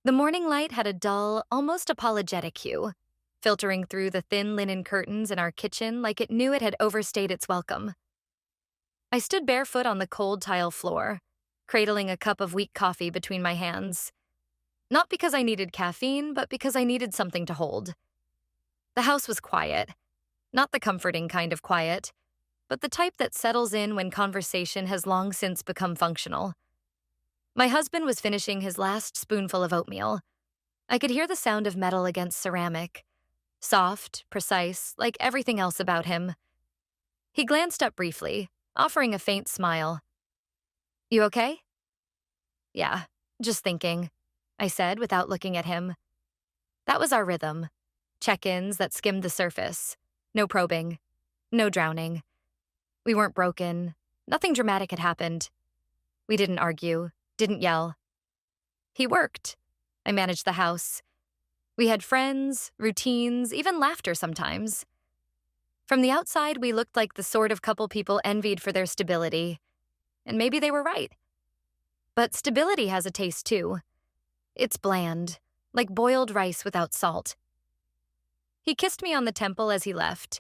The morning light had a dull, almost apologetic hue, filtering through the thin linen curtains in our kitchen like it knew it had overstayed its welcome. I stood barefoot on the cold tile floor, cradling a cup of weak coffee between my hands. Not because I needed caffeine, but because I needed something to hold. The house was quiet, not the comforting kind of quiet, but the type that settles in when conversation has long since become functional. My husband was finishing his last spoonful of oatmeal. I could hear the sound of metal against ceramic, soft, precise, like everything else about him. He glanced up briefly, offering a faint smile. "You okay?" "Yeah, just thinking," I said without looking at him. That was our rhythm. Check-ins that skimmed the surface. No probing. No drowning. We weren't broken. Nothing dramatic had happened. We didn't argue. Didn't yell. He worked. I managed the house. We had friends, routines, even laughter sometimes. From the outside, we looked like the sort of couple people envied for their stability. And maybe they were right. But stability has a taste too. It's bland, like boiled rice without salt. He kissed me on the temple as he left,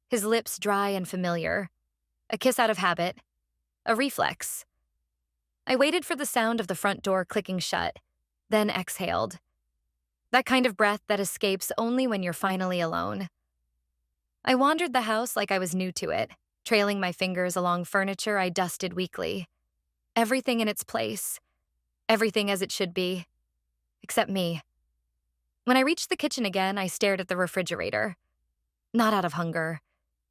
his lips dry and familiar. A kiss out of habit. A reflex. I waited for the sound of the front door clicking shut, then exhaled. That kind of breath that escapes only when you're finally alone. I wandered the house like I was new to it, trailing my fingers along furniture I dusted weekly. Everything in its place. Everything as it should be. Except me. When I reached the kitchen again, I stared at the refrigerator. Not out of hunger,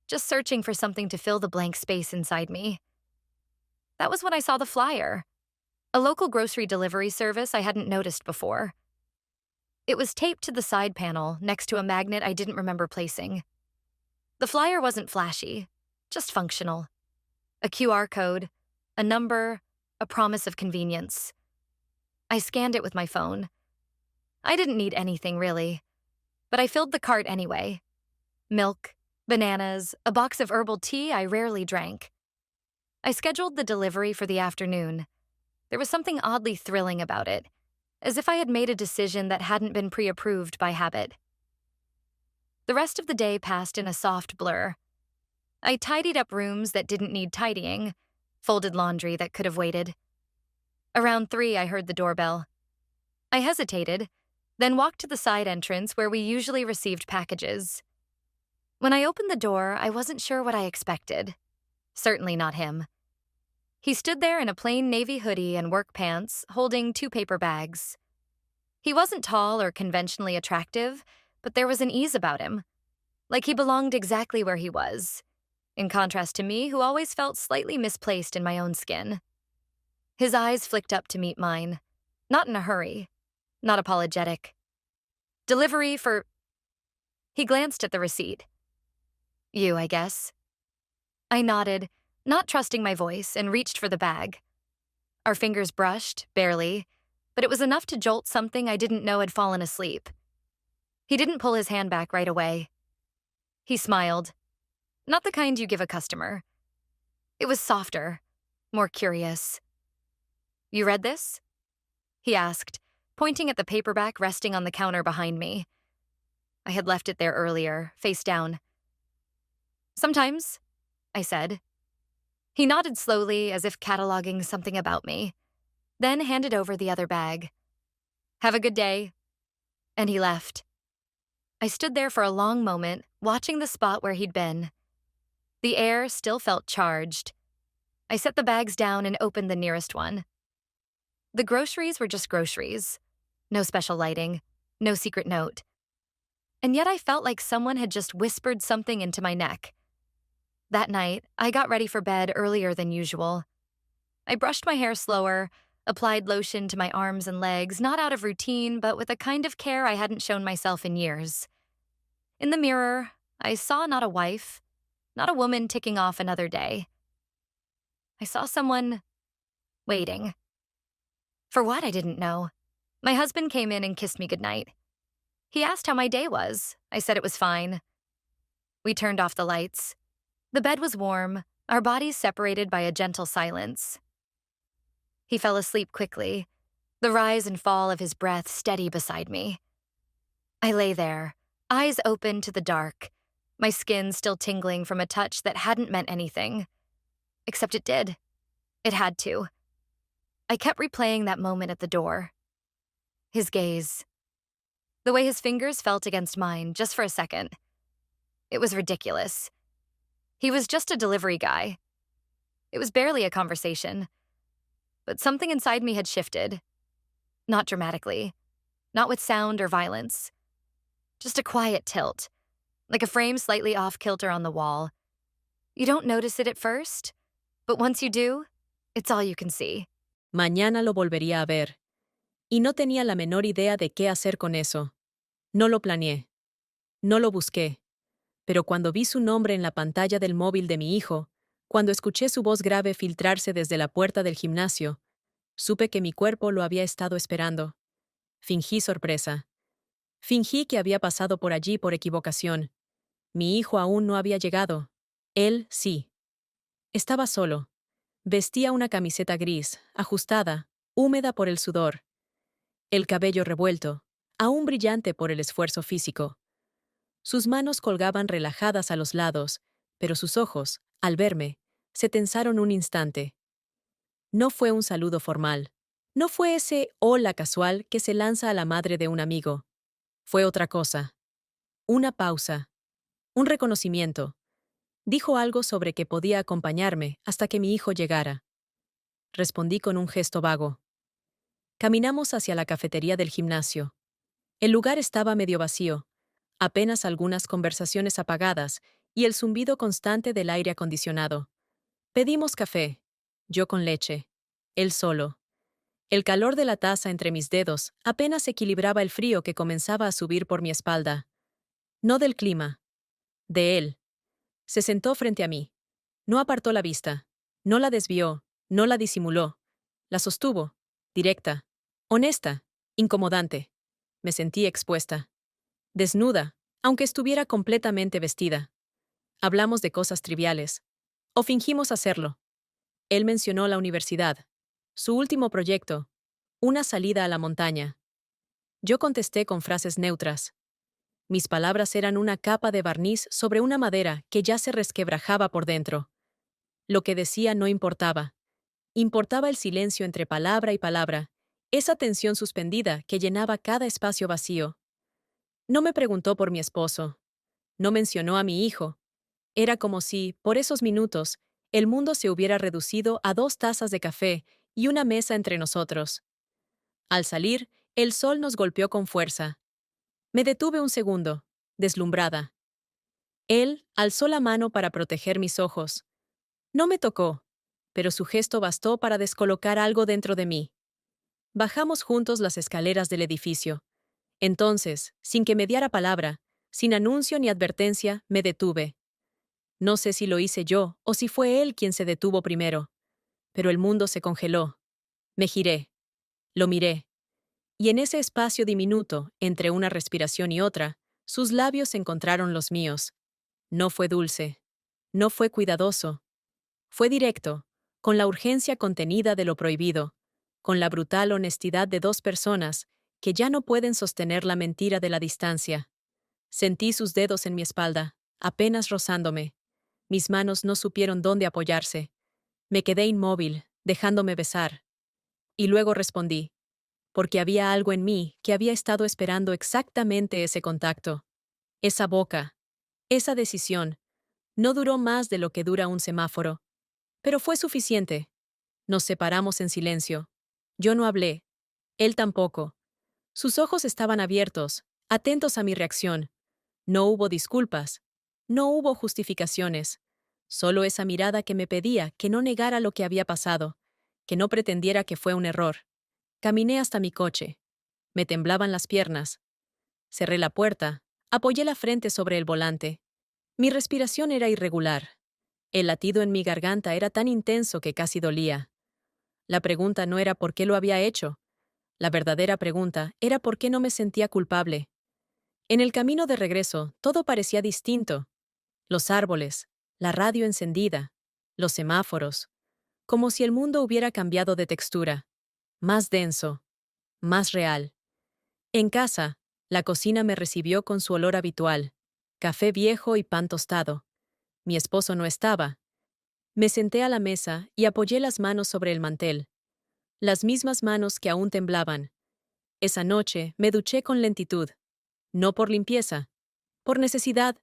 just searching for something to fill the blank space inside me. That was when I saw the flyer. A local grocery delivery service I hadn't noticed before. It was taped to the side panel next to a magnet I didn't remember placing. The flyer wasn't flashy, just functional. A QR code, a number, a promise of convenience. I scanned it with my phone. I didn't need anything, really, but I filled the cart anyway. Milk, bananas, a box of herbal tea I rarely drank. I scheduled the delivery for the afternoon. There was something oddly thrilling about it, as if I had made a decision that hadn't been pre-approved by habit. The rest of the day passed in a soft blur. I tidied up rooms that didn't need tidying, folded laundry that could have waited. Around 3, I heard the doorbell. I hesitated, then walked to the side entrance where we usually received packages. When I opened the door, I wasn't sure what I expected. Certainly not him. He stood there in a plain navy hoodie and work pants, holding 2 paper bags. He wasn't tall or conventionally attractive, but there was an ease about him, like he belonged exactly where he was, in contrast to me, who always felt slightly misplaced in my own skin. His eyes flicked up to meet mine, not in a hurry, not apologetic. "Delivery for..." He glanced at the receipt. "You, I guess." I nodded, not trusting my voice, and reached for the bag. Our fingers brushed, barely, but it was enough to jolt something I didn't know had fallen asleep. He didn't pull his hand back right away. He smiled. Not the kind you give a customer. It was softer, more curious. "You read this?" he asked, pointing at the paperback resting on the counter behind me. I had left it there earlier, face down. "Sometimes," I said. He nodded slowly, as if cataloging something about me, then handed over the other bag. "Have a good day." And he left. I stood there for a long moment, watching the spot where he'd been. The air still felt charged. I set the bags down and opened the nearest one. The groceries were just groceries. No special lighting, no secret note. And yet I felt like someone had just whispered something into my neck. That night, I got ready for bed earlier than usual. I brushed my hair slower, applied lotion to my arms and legs, not out of routine, but with a kind of care I hadn't shown myself in years. In the mirror, I saw not a wife, not a woman ticking off another day. I saw someone waiting. For what, I didn't know. My husband came in and kissed me goodnight. He asked how my day was. I said it was fine. We turned off the lights. The bed was warm, our bodies separated by a gentle silence. He fell asleep quickly, the rise and fall of his breath steady beside me. I lay there, eyes open to the dark, my skin still tingling from a touch that hadn't meant anything. Except it did. It had to. I kept replaying that moment at the door. His gaze. The way his fingers felt against mine, just for a second. It was ridiculous. He was just a delivery guy. It was barely a conversation. But something inside me had shifted. Not dramatically. Not with sound or violence. Just a quiet tilt. Like a frame slightly off kilter on the wall. You don't notice it at first, but once you do, it's all you can see. Mañana lo volvería a ver. Y no tenía la menor idea de qué hacer con eso. No lo planeé. No lo busqué. Pero cuando vi su nombre en la pantalla del móvil de mi hijo, cuando escuché su voz grave filtrarse desde la puerta del gimnasio, supe que mi cuerpo lo había estado esperando. Fingí sorpresa. Fingí que había pasado por allí por equivocación. Mi hijo aún no había llegado. Él sí. Estaba solo. Vestía una camiseta gris, ajustada, húmeda por el sudor. El cabello revuelto, aún brillante por el esfuerzo físico. Sus manos colgaban relajadas a los lados, pero sus ojos, al verme, se tensaron un instante. No fue un saludo formal. No fue ese hola casual que se lanza a la madre de un amigo. Fue otra cosa. Una pausa. Un reconocimiento. Dijo algo sobre que podía acompañarme hasta que mi hijo llegara. Respondí con un gesto vago. Caminamos hacia la cafetería del gimnasio. El lugar estaba medio vacío, apenas algunas conversaciones apagadas y el zumbido constante del aire acondicionado. Pedimos café, yo con leche, él solo. El calor de la taza entre mis dedos apenas equilibraba el frío que comenzaba a subir por mi espalda. No del clima, de él. Se sentó frente a mí. No apartó la vista, no la desvió, no la disimuló. La sostuvo, directa, honesta, incomodante. Me sentí expuesta. Desnuda, aunque estuviera completamente vestida. Hablamos de cosas triviales. O fingimos hacerlo. Él mencionó la universidad. Su último proyecto. Una salida a la montaña. Yo contesté con frases neutras. Mis palabras eran una capa de barniz sobre una madera que ya se resquebrajaba por dentro. Lo que decía no importaba. Importaba el silencio entre palabra y palabra, esa tensión suspendida que llenaba cada espacio vacío. No me preguntó por mi esposo. No mencionó a mi hijo. Era como si, por esos minutos, el mundo se hubiera reducido a 2 tazas de café y una mesa entre nosotros. Al salir, el sol nos golpeó con fuerza. Me detuve un segundo, deslumbrada. Él alzó la mano para proteger mis ojos. No me tocó, pero su gesto bastó para descolocar algo dentro de mí. Bajamos juntos las escaleras del edificio. Entonces, sin que me diera palabra, sin anuncio ni advertencia, me detuve. No sé si lo hice yo o si fue él quien se detuvo primero, pero el mundo se congeló. Me giré. Lo miré. Y en ese espacio diminuto, entre una respiración y otra, sus labios encontraron los míos. No fue dulce. No fue cuidadoso. Fue directo, con la urgencia contenida de lo prohibido, con la brutal honestidad de 2 personas que ya no pueden sostener la mentira de la distancia. Sentí sus dedos en mi espalda, apenas rozándome. Mis manos no supieron dónde apoyarse. Me quedé inmóvil, dejándome besar. Y luego respondí, porque había algo en mí que había estado esperando exactamente ese contacto. Esa boca. Esa decisión. No duró más de lo que dura un semáforo. Pero fue suficiente. Nos separamos en silencio. Yo no hablé. Él tampoco. Sus ojos estaban abiertos, atentos a mi reacción. No hubo disculpas. No hubo justificaciones. Solo esa mirada que me pedía que no negara lo que había pasado, que no pretendiera que fue un error. Caminé hasta mi coche. Me temblaban las piernas. Cerré la puerta, apoyé la frente sobre el volante. Mi respiración era irregular. El latido en mi garganta era tan intenso que casi dolía. La pregunta no era por qué lo había hecho. La verdadera pregunta era por qué no me sentía culpable. En el camino de regreso, todo parecía distinto. Los árboles, la radio encendida, los semáforos, como si el mundo hubiera cambiado de textura, más denso. más real. En casa, la cocina me recibió con su olor habitual, café viejo y pan tostado. Mi esposo no estaba. Me senté a la mesa y apoyé las manos sobre el mantel, las mismas manos que aún temblaban. Esa noche me duché con lentitud, no por limpieza, por necesidad.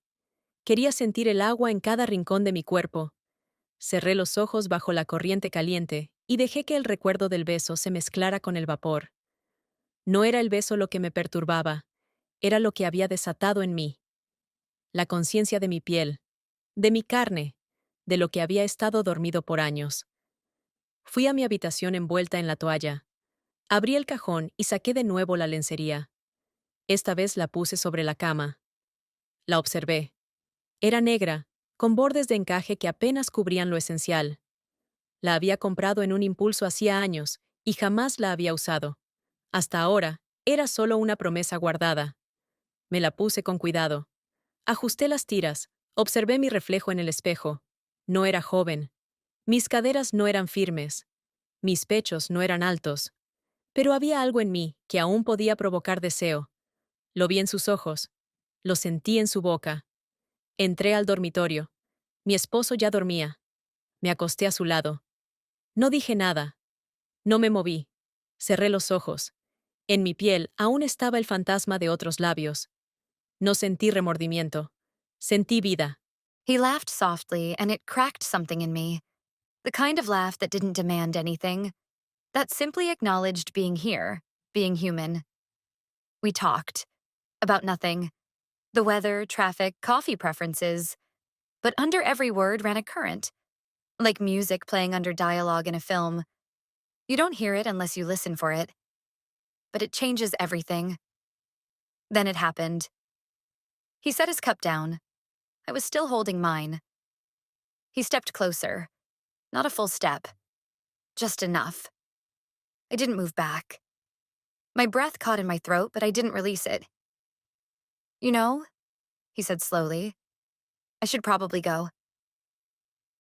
Quería sentir el agua en cada rincón de mi cuerpo. Cerré los ojos bajo la corriente caliente y dejé que el recuerdo del beso se mezclara con el vapor. No era el beso lo que me perturbaba, era lo que había desatado en mí, la conciencia de mi piel, de mi carne, de lo que había estado dormido por años. Fui a mi habitación envuelta en la toalla. Abrí el cajón y saqué de nuevo la lencería. Esta vez la puse sobre la cama. La observé. Era negra, con bordes de encaje que apenas cubrían lo esencial. La había comprado en un impulso hacía años y jamás la había usado. Hasta ahora, era solo una promesa guardada. Me la puse con cuidado. Ajusté las tiras, observé mi reflejo en el espejo. No era joven. Mis caderas no eran firmes. Mis pechos no eran altos. Pero había algo en mí que aún podía provocar deseo. Lo vi en sus ojos. Lo sentí en su boca. Entré al dormitorio. Mi esposo ya dormía. Me acosté a su lado. No dije nada. No me moví. Cerré los ojos. En mi piel aún estaba el fantasma de otros labios. No sentí remordimiento. Sentí vida. He laughed softly, and it cracked something in me. The kind of laugh that didn't demand anything, that simply acknowledged being here, being human. We talked. About nothing. The weather, traffic, coffee preferences. But under every word ran a current, like music playing under dialogue in a film. You don't hear it unless you listen for it. But it changes everything. Then it happened. He set his cup down. I was still holding mine. He stepped closer. Not a full step. Just enough. I didn't move back. My breath caught in my throat, but I didn't release it. You know, he said slowly, I should probably go.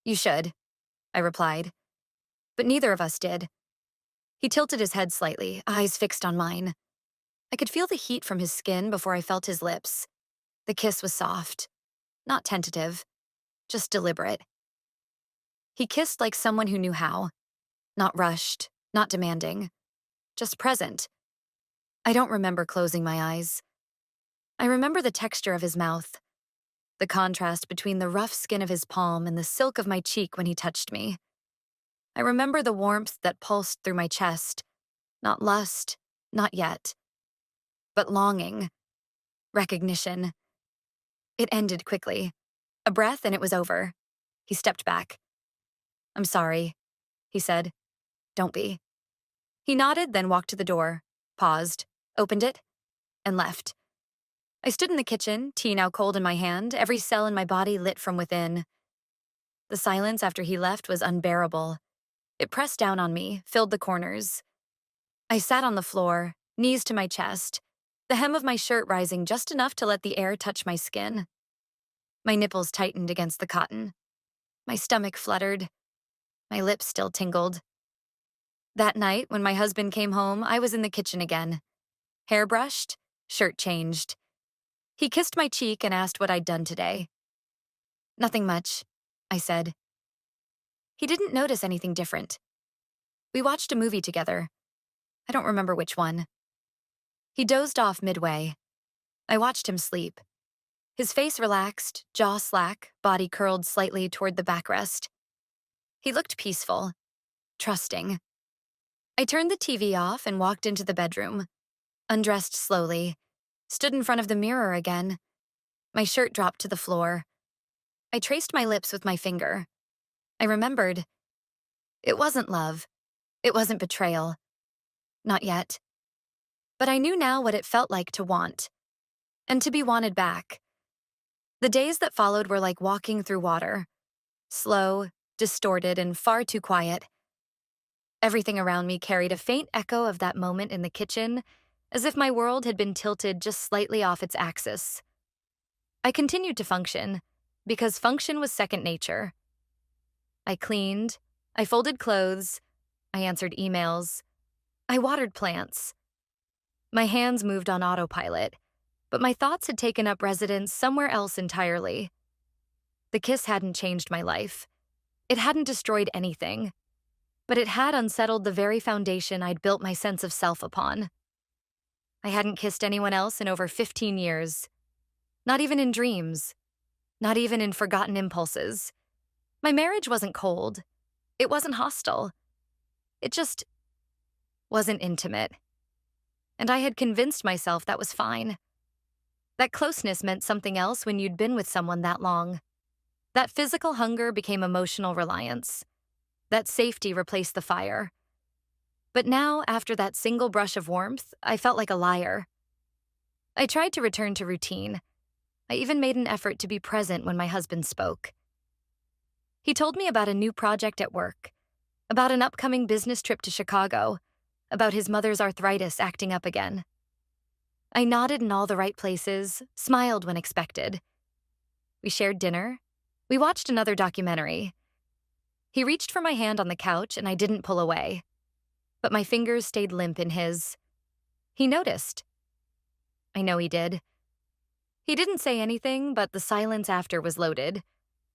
You should, I replied. But neither of us did. He tilted his head slightly, eyes fixed on mine. I could feel the heat from his skin before I felt his lips. The kiss was soft, not tentative, just deliberate. He kissed like someone who knew how, not rushed, not demanding, just present. I don't remember closing my eyes. I remember the texture of his mouth, the contrast between the rough skin of his palm and the silk of my cheek when he touched me. I remember the warmth that pulsed through my chest, not lust, not yet, but longing, recognition. It ended quickly. A breath and it was over. He stepped back. I'm sorry, he said. Don't be. He nodded, then walked to the door, paused, opened it, and left. I stood in the kitchen, tea now cold in my hand, every cell in my body lit from within. The silence after he left was unbearable. It pressed down on me, filled the corners. I sat on the floor, knees to my chest, the hem of my shirt rising just enough to let the air touch my skin. My nipples tightened against the cotton. My stomach fluttered. My lips still tingled. That night, when my husband came home, I was in the kitchen again. Hair brushed, shirt changed. He kissed my cheek and asked what I'd done today. Nothing much, I said. He didn't notice anything different. We watched a movie together. I don't remember which one. He dozed off midway. I watched him sleep. His face relaxed, jaw slack, body curled slightly toward the backrest. He looked peaceful, trusting. I turned the TV off and walked into the bedroom. Undressed slowly. Stood in front of the mirror again. My shirt dropped to the floor. I traced my lips with my finger. I remembered. It wasn't love. It wasn't betrayal. Not yet. But I knew now what it felt like to want. And to be wanted back. The days that followed were like walking through water. Slow, distorted, and far too quiet. Everything around me carried a faint echo of that moment in the kitchen, as if my world had been tilted just slightly off its axis. I continued to function, because function was second nature. I cleaned, I folded clothes, I answered emails, I watered plants. My hands moved on autopilot, but my thoughts had taken up residence somewhere else entirely. The kiss hadn't changed my life. It hadn't destroyed anything, but it had unsettled the very foundation I'd built my sense of self upon. I hadn't kissed anyone else in over 15 years. Not even in dreams. Not even in forgotten impulses. My marriage wasn't cold. It wasn't hostile. It just wasn't intimate. And I had convinced myself that was fine. That closeness meant something else when you'd been with someone that long. That physical hunger became emotional reliance. That safety replaced the fire. But now, after that single brush of warmth, I felt like a liar. I tried to return to routine. I even made an effort to be present when my husband spoke. He told me about a new project at work, about an upcoming business trip to Chicago, about his mother's arthritis acting up again. I nodded in all the right places, smiled when expected. We shared dinner. We watched another documentary. He reached for my hand on the couch and I didn't pull away, but my fingers stayed limp in his. He noticed. I know he did. He didn't say anything, but the silence after was loaded.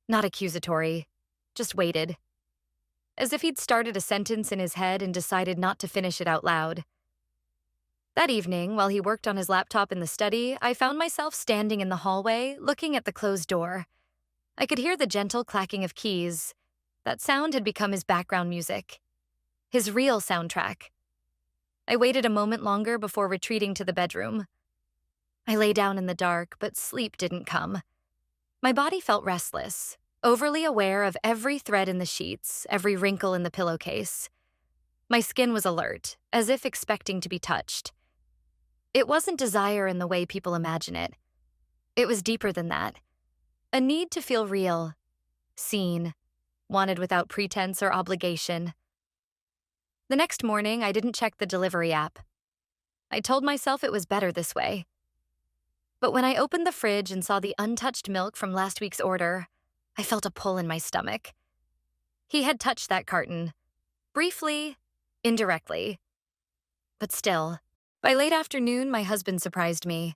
Not accusatory, just waited. As if he'd started a sentence in his head and decided not to finish it out loud. That evening, while he worked on his laptop in the study, I found myself standing in the hallway, looking at the closed door. I could hear the gentle clacking of keys. That sound had become his background music. His real soundtrack. I waited a moment longer before retreating to the bedroom. I lay down in the dark, but sleep didn't come. My body felt restless, overly aware of every thread in the sheets, every wrinkle in the pillowcase. My skin was alert, as if expecting to be touched. It wasn't desire in the way people imagine it. It was deeper than that. A need to feel real, seen, wanted without pretense or obligation. The next morning, I didn't check the delivery app. I told myself it was better this way. But when I opened the fridge and saw the untouched milk from last week's order, I felt a pull in my stomach. He had touched that carton. Briefly, indirectly. But still, by late afternoon, my husband surprised me.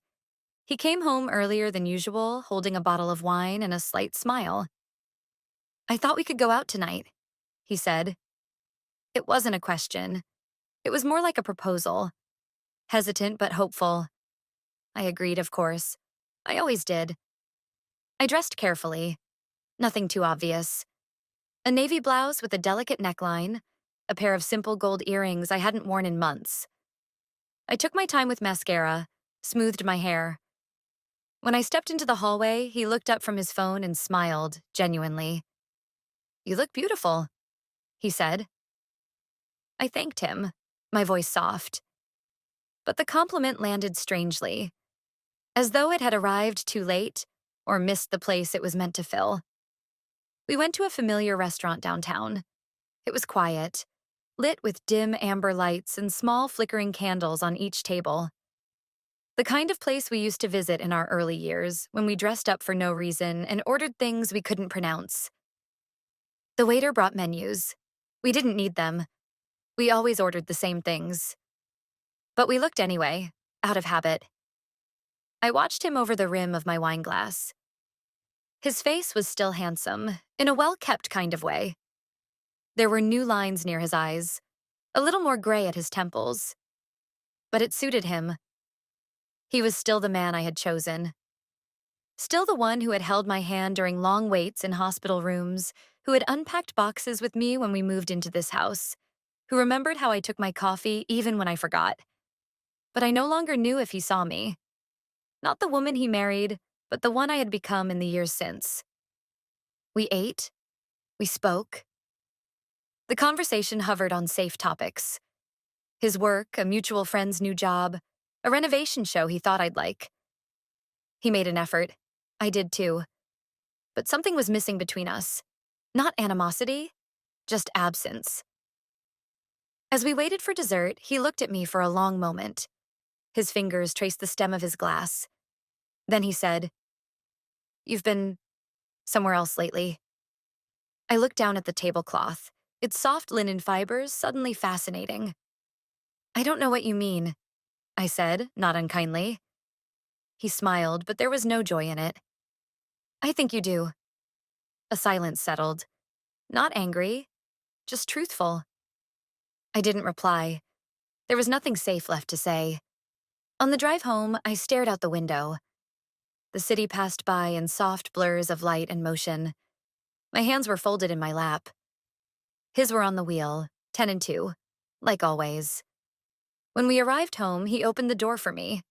He came home earlier than usual, holding a bottle of wine and a slight smile. "I thought we could go out tonight," he said. It wasn't a question. It was more like a proposal. Hesitant but hopeful. I agreed, of course. I always did. I dressed carefully. Nothing too obvious. A navy blouse with a delicate neckline, a pair of simple gold earrings I hadn't worn in months. I took my time with mascara, smoothed my hair. When I stepped into the hallway, he looked up from his phone and smiled, genuinely. "You look beautiful," he said. I thanked him, my voice soft. But the compliment landed strangely, as though it had arrived too late or missed the place it was meant to fill. We went to a familiar restaurant downtown. It was quiet, lit with dim amber lights and small flickering candles on each table. The kind of place we used to visit in our early years when we dressed up for no reason and ordered things we couldn't pronounce. The waiter brought menus. We didn't need them. We always ordered the same things. But we looked anyway, out of habit. I watched him over the rim of my wine glass. His face was still handsome, in a well-kept kind of way. There were new lines near his eyes, a little more gray at his temples. But it suited him. He was still the man I had chosen. Still the one who had held my hand during long waits in hospital rooms, who had unpacked boxes with me when we moved into this house, who remembered how I took my coffee even when I forgot. But I no longer knew if he saw me. Not the woman he married, but the one I had become in the years since. We ate. We spoke. The conversation hovered on safe topics. His work, a mutual friend's new job, a renovation show he thought I'd like. He made an effort. I did too. But something was missing between us. Not animosity, just absence. As we waited for dessert, he looked at me for a long moment. His fingers traced the stem of his glass. Then he said, "You've been somewhere else lately." I looked down at the tablecloth, its soft linen fibers suddenly fascinating. "I don't know what you mean." I said, not unkindly. He smiled, but there was no joy in it. I think you do. A silence settled. Not angry, just truthful. I didn't reply. There was nothing safe left to say. On the drive home, I stared out the window. The city passed by in soft blurs of light and motion. My hands were folded in my lap. His were on the wheel, 10 and 2, like always. When we arrived home, he opened the door for me.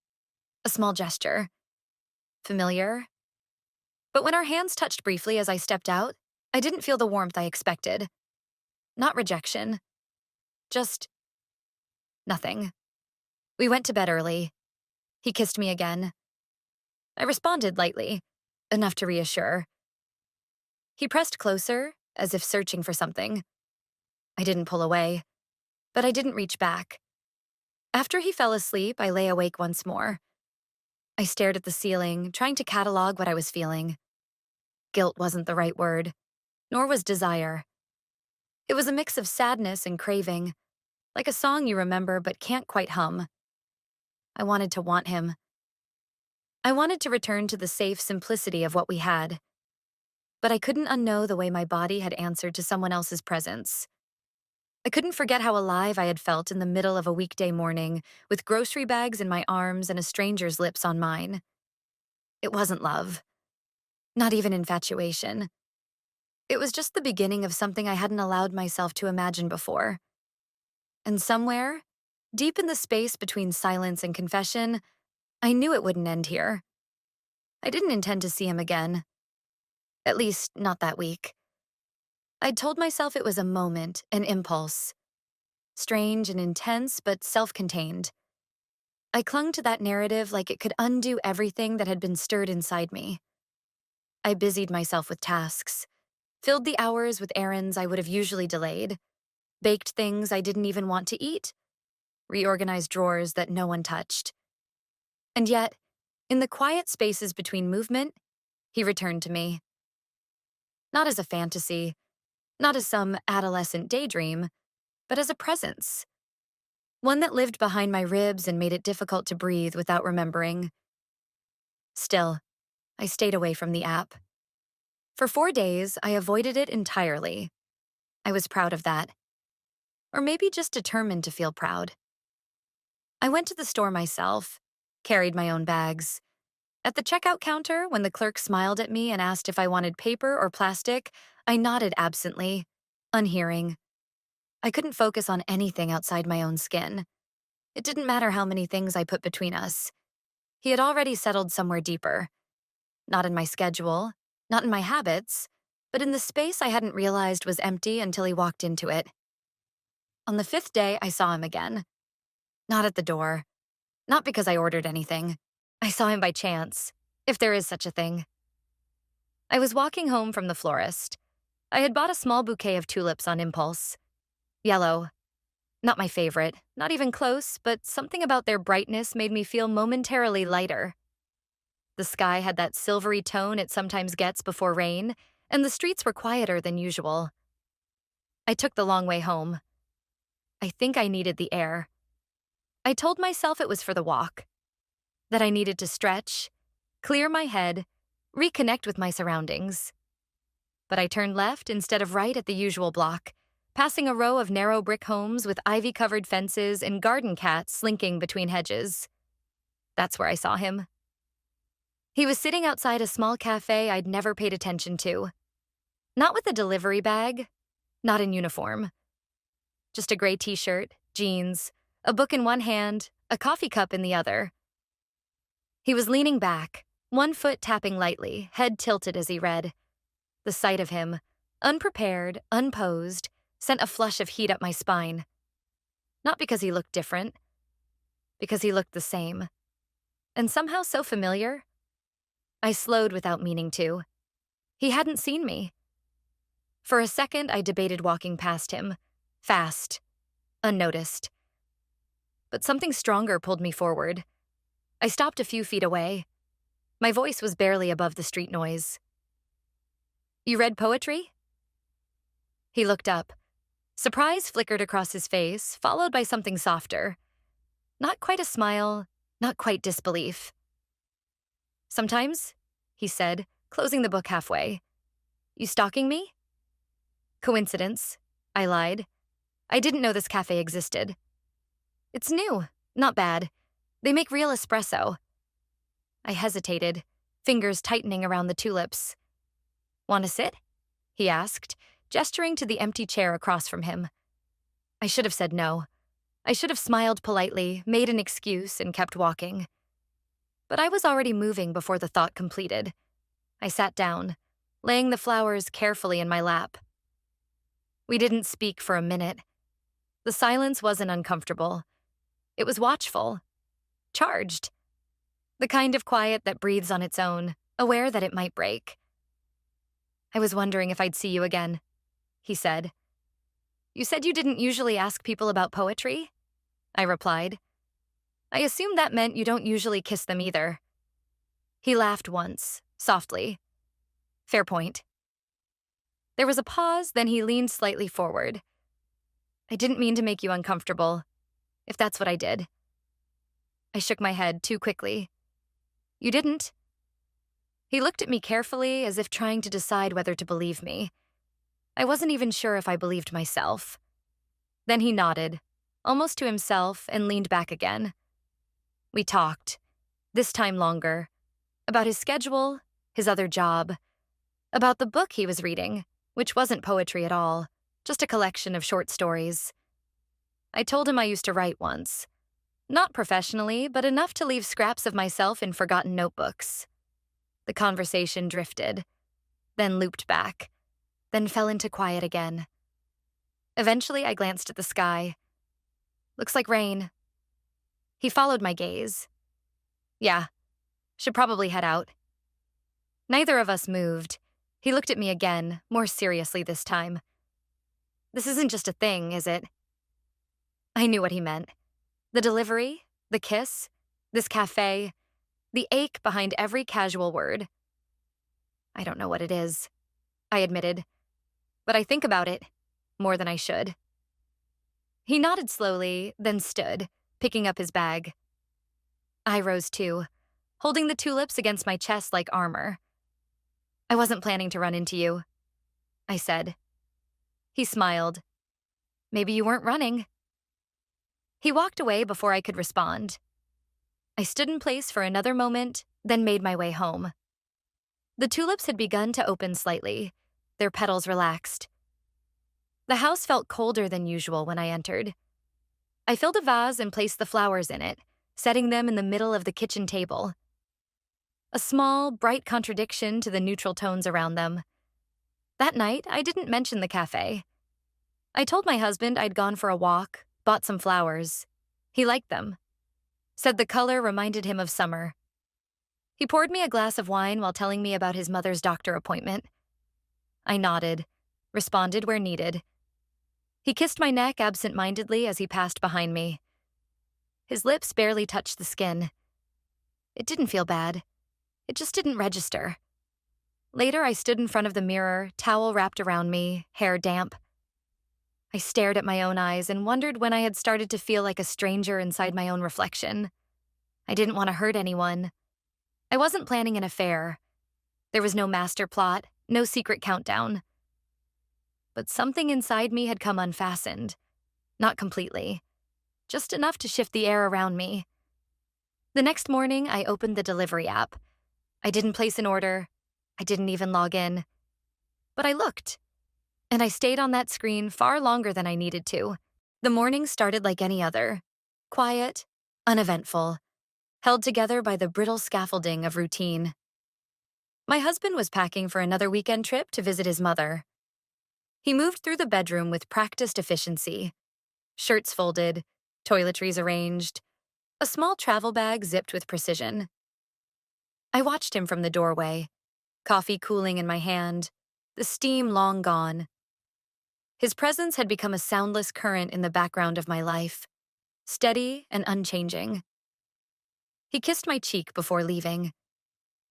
A small gesture. Familiar. But when our hands touched briefly as I stepped out, I didn't feel the warmth I expected. Not rejection. Just nothing. We went to bed early. He kissed me again. I responded lightly, enough to reassure. He pressed closer, as if searching for something. I didn't pull away, but I didn't reach back. After he fell asleep, I lay awake once more. I stared at the ceiling, trying to catalog what I was feeling. Guilt wasn't the right word, nor was desire. It was a mix of sadness and craving, like a song you remember but can't quite hum. I wanted to want him. I wanted to return to the safe simplicity of what we had. But I couldn't unknow the way my body had answered to someone else's presence. I couldn't forget how alive I had felt in the middle of a weekday morning, with grocery bags in my arms and a stranger's lips on mine. It wasn't love. Not even infatuation. It was just the beginning of something I hadn't allowed myself to imagine before. And somewhere, deep in the space between silence and confession, I knew it wouldn't end here. I didn't intend to see him again. At least, not that week. I'd told myself it was a moment, an impulse. Strange and intense, but self-contained. I clung to that narrative like it could undo everything that had been stirred inside me. I busied myself with tasks, filled the hours with errands I would have usually delayed, baked things I didn't even want to eat, reorganized drawers that no one touched. And yet, in the quiet spaces between movement, he returned to me. Not as a fantasy, not as some adolescent daydream, but as a presence. One that lived behind my ribs and made it difficult to breathe without remembering. Still, I stayed away from the app. For 4 days, I avoided it entirely. I was proud of that. Or maybe just determined to feel proud. I went to the store myself, carried my own bags. At the checkout counter, when the clerk smiled at me and asked if I wanted paper or plastic, I nodded absently, unhearing. I couldn't focus on anything outside my own skin. It didn't matter how many things I put between us. He had already settled somewhere deeper. Not in my schedule, not in my habits, but in the space I hadn't realized was empty until he walked into it. On the 5th day, I saw him again. Not at the door. Not because I ordered anything. I saw him by chance, if there is such a thing. I was walking home from the florist. I had bought a small bouquet of tulips on impulse. Yellow. Not my favorite, not even close, but something about their brightness made me feel momentarily lighter. The sky had that silvery tone it sometimes gets before rain, and the streets were quieter than usual. I took the long way home. I think I needed the air. I told myself it was for the walk, that I needed to stretch, clear my head, reconnect with my surroundings. But I turned left instead of right at the usual block, passing a row of narrow brick homes with ivy-covered fences and garden cats slinking between hedges. That's where I saw him. He was sitting outside a small cafe I'd never paid attention to. Not with a delivery bag, not in uniform. Just a gray t-shirt, jeans, a book in one hand, a coffee cup in the other. He was leaning back, one foot tapping lightly, head tilted as he read. The sight of him, unprepared, unposed, sent a flush of heat up my spine. Not because he looked different, because he looked the same. And somehow so familiar. I slowed without meaning to. He hadn't seen me. For a second, I debated walking past him, fast, unnoticed. But something stronger pulled me forward. I stopped a few feet away. My voice was barely above the street noise. "You read poetry?" He looked up. Surprise flickered across his face, followed by something softer. Not quite a smile, not quite disbelief. Sometimes, he said, closing the book halfway. You stalking me? Coincidence, I lied. I didn't know this cafe existed. It's new, not bad. They make real espresso. I hesitated, fingers tightening around the tulips. Want to sit? He asked, gesturing to the empty chair across from him. I should have said no. I should have smiled politely, made an excuse, and kept walking. But I was already moving before the thought completed. I sat down, laying the flowers carefully in my lap. We didn't speak for a minute. The silence wasn't uncomfortable. It was watchful, charged. The kind of quiet that breathes on its own, aware that it might break. I was wondering if I'd see you again, he said. You said you didn't usually ask people about poetry? I replied. I assumed that meant you don't usually kiss them either. He laughed once, softly. Fair point. There was a pause, then he leaned slightly forward. I didn't mean to make you uncomfortable, if that's what I did. I shook my head too quickly. You didn't. He looked at me carefully, as if trying to decide whether to believe me. I wasn't even sure if I believed myself. Then he nodded, almost to himself, and leaned back again. We talked, this time longer, about his schedule, his other job, about the book he was reading, which wasn't poetry at all, just a collection of short stories. I told him I used to write once. Not professionally, but enough to leave scraps of myself in forgotten notebooks. The conversation drifted, then looped back, then fell into quiet again. Eventually, I glanced at the sky. Looks like rain. He followed my gaze. Yeah, should probably head out. Neither of us moved. He looked at me again, more seriously this time. This isn't just a thing, is it? I knew what he meant. The delivery, the kiss, this cafe, the ache behind every casual word. I don't know what it is, I admitted, but I think about it more than I should. He nodded slowly, then stood, picking up his bag. I rose too, holding the tulips against my chest like armor. I wasn't planning to run into you, I said. He smiled. Maybe you weren't running. He walked away before I could respond. I stood in place for another moment, then made my way home. The tulips had begun to open slightly, their petals relaxed. The house felt colder than usual when I entered. I filled a vase and placed the flowers in it, setting them in the middle of the kitchen table. A small, bright contradiction to the neutral tones around them. That night, I didn't mention the cafe. I told my husband I'd gone for a walk, bought some flowers. He liked them. Said the color reminded him of summer. He poured me a glass of wine while telling me about his mother's doctor appointment. I nodded, responded where needed. He kissed my neck absent-mindedly as he passed behind me. His lips barely touched the skin. It didn't feel bad. It just didn't register. Later, I stood in front of the mirror, towel wrapped around me, hair damp. I stared at my own eyes and wondered when I had started to feel like a stranger inside my own reflection. I didn't want to hurt anyone. I wasn't planning an affair. There was no master plot, no secret countdown. But something inside me had come unfastened. Not completely. Just enough to shift the air around me. The next morning, I opened the delivery app. I didn't place an order. I didn't even log in. But I looked. And I stayed on that screen far longer than I needed to. The morning started like any other. Quiet, uneventful, held together by the brittle scaffolding of routine. My husband was packing for another weekend trip to visit his mother. He moved through the bedroom with practiced efficiency. Shirts folded, toiletries arranged, a small travel bag zipped with precision. I watched him from the doorway, coffee cooling in my hand, the steam long gone. His presence had become a soundless current in the background of my life, steady and unchanging. He kissed my cheek before leaving.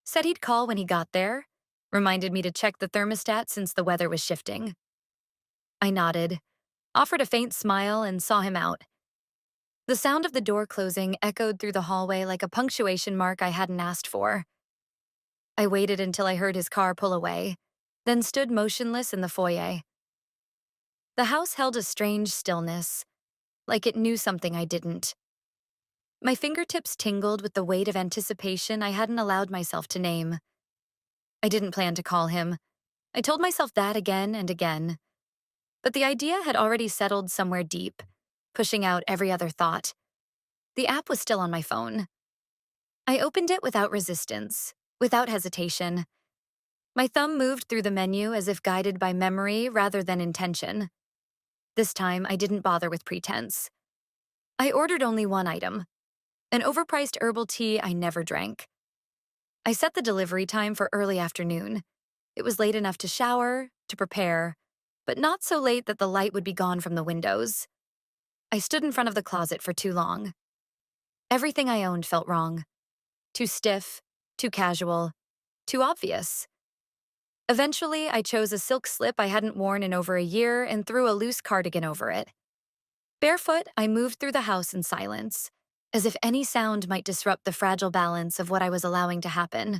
Said he'd call when he got there, reminded me to check the thermostat since the weather was shifting. I nodded, offered a faint smile, and saw him out. The sound of the door closing echoed through the hallway like a punctuation mark I hadn't asked for. I waited until I heard his car pull away, then stood motionless in the foyer. The house held a strange stillness, like it knew something I didn't. My fingertips tingled with the weight of anticipation I hadn't allowed myself to name. I didn't plan to call him. I told myself that again and again. But the idea had already settled somewhere deep, pushing out every other thought. The app was still on my phone. I opened it without resistance, without hesitation. My thumb moved through the menu as if guided by memory rather than intention. This time, I didn't bother with pretense. I ordered only one item, an overpriced herbal tea I never drank. I set the delivery time for early afternoon. It was late enough to shower, to prepare, but not so late that the light would be gone from the windows. I stood in front of the closet for too long. Everything I owned felt wrong. Too stiff, too casual, too obvious. Eventually, I chose a silk slip I hadn't worn in over a year and threw a loose cardigan over it. Barefoot, I moved through the house in silence, as if any sound might disrupt the fragile balance of what I was allowing to happen.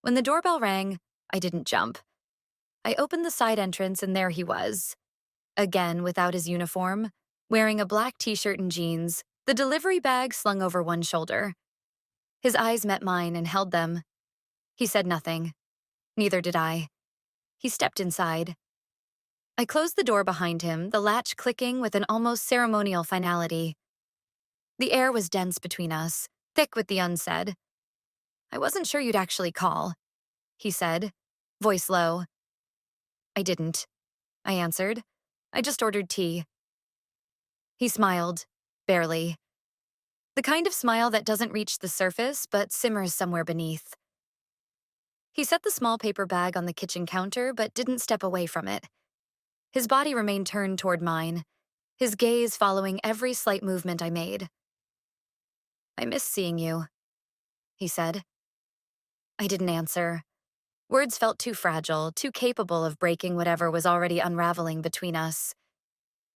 When the doorbell rang, I didn't jump. I opened the side entrance and there he was. Again, without his uniform, wearing a black t-shirt and jeans, the delivery bag slung over one shoulder. His eyes met mine and held them. He said nothing. Neither did I. He stepped inside. I closed the door behind him, the latch clicking with an almost ceremonial finality. The air was dense between us, thick with the unsaid. "I wasn't sure you'd actually call," he said, voice low. "I didn't," I answered. "I just ordered tea." He smiled, barely. The kind of smile that doesn't reach the surface but simmers somewhere beneath. He set the small paper bag on the kitchen counter but didn't step away from it. His body remained turned toward mine, his gaze following every slight movement I made. "I miss seeing you," he said. I didn't answer. Words felt too fragile, too capable of breaking whatever was already unraveling between us.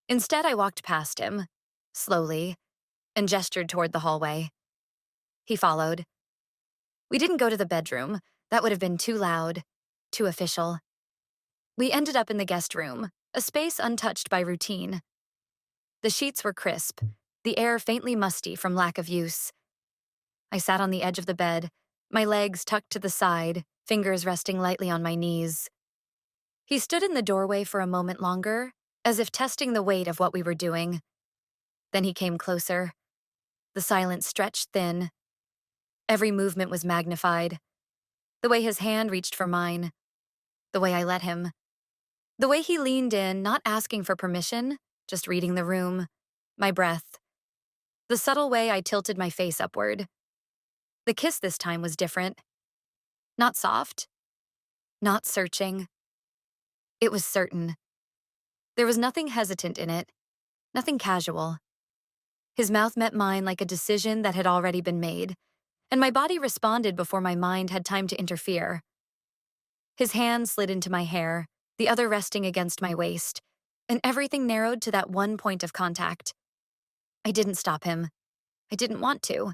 Instead, I walked past him, slowly, and gestured toward the hallway. He followed. We didn't go to the bedroom. That would have been too loud, too official. We ended up in the guest room, a space untouched by routine. The sheets were crisp, the air faintly musty from lack of use. I sat on the edge of the bed, my legs tucked to the side, fingers resting lightly on my knees. He stood in the doorway for a moment longer, as if testing the weight of what we were doing. Then he came closer. The silence stretched thin. Every movement was magnified. The way his hand reached for mine. The way I let him. The way he leaned in, not asking for permission, just reading the room. My breath. The subtle way I tilted my face upward. The kiss this time was different. Not soft. Not searching. It was certain. There was nothing hesitant in it. Nothing casual. His mouth met mine like a decision that had already been made, and my body responded before my mind had time to interfere. His hand slid into my hair, the other resting against my waist, and everything narrowed to that one point of contact. I didn't stop him. I didn't want to.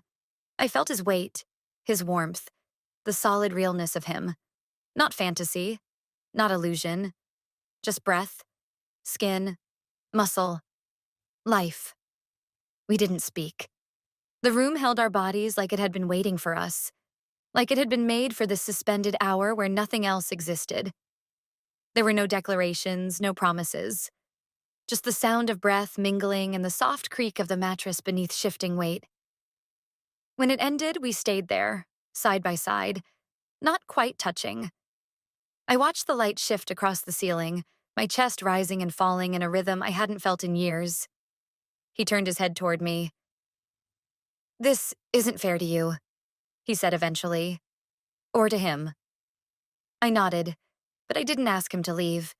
I felt his weight, his warmth, the solid realness of him. Not fantasy, not illusion, just breath, skin, muscle, life. We didn't speak. The room held our bodies like it had been waiting for us, like it had been made for this suspended hour where nothing else existed. There were no declarations, no promises, just the sound of breath mingling and the soft creak of the mattress beneath shifting weight. When it ended, we stayed there, side by side, not quite touching. I watched the light shift across the ceiling, my chest rising and falling in a rhythm I hadn't felt in years. He turned his head toward me. "This isn't fair to you," he said eventually. Or to him. I nodded, but I didn't ask him to leave.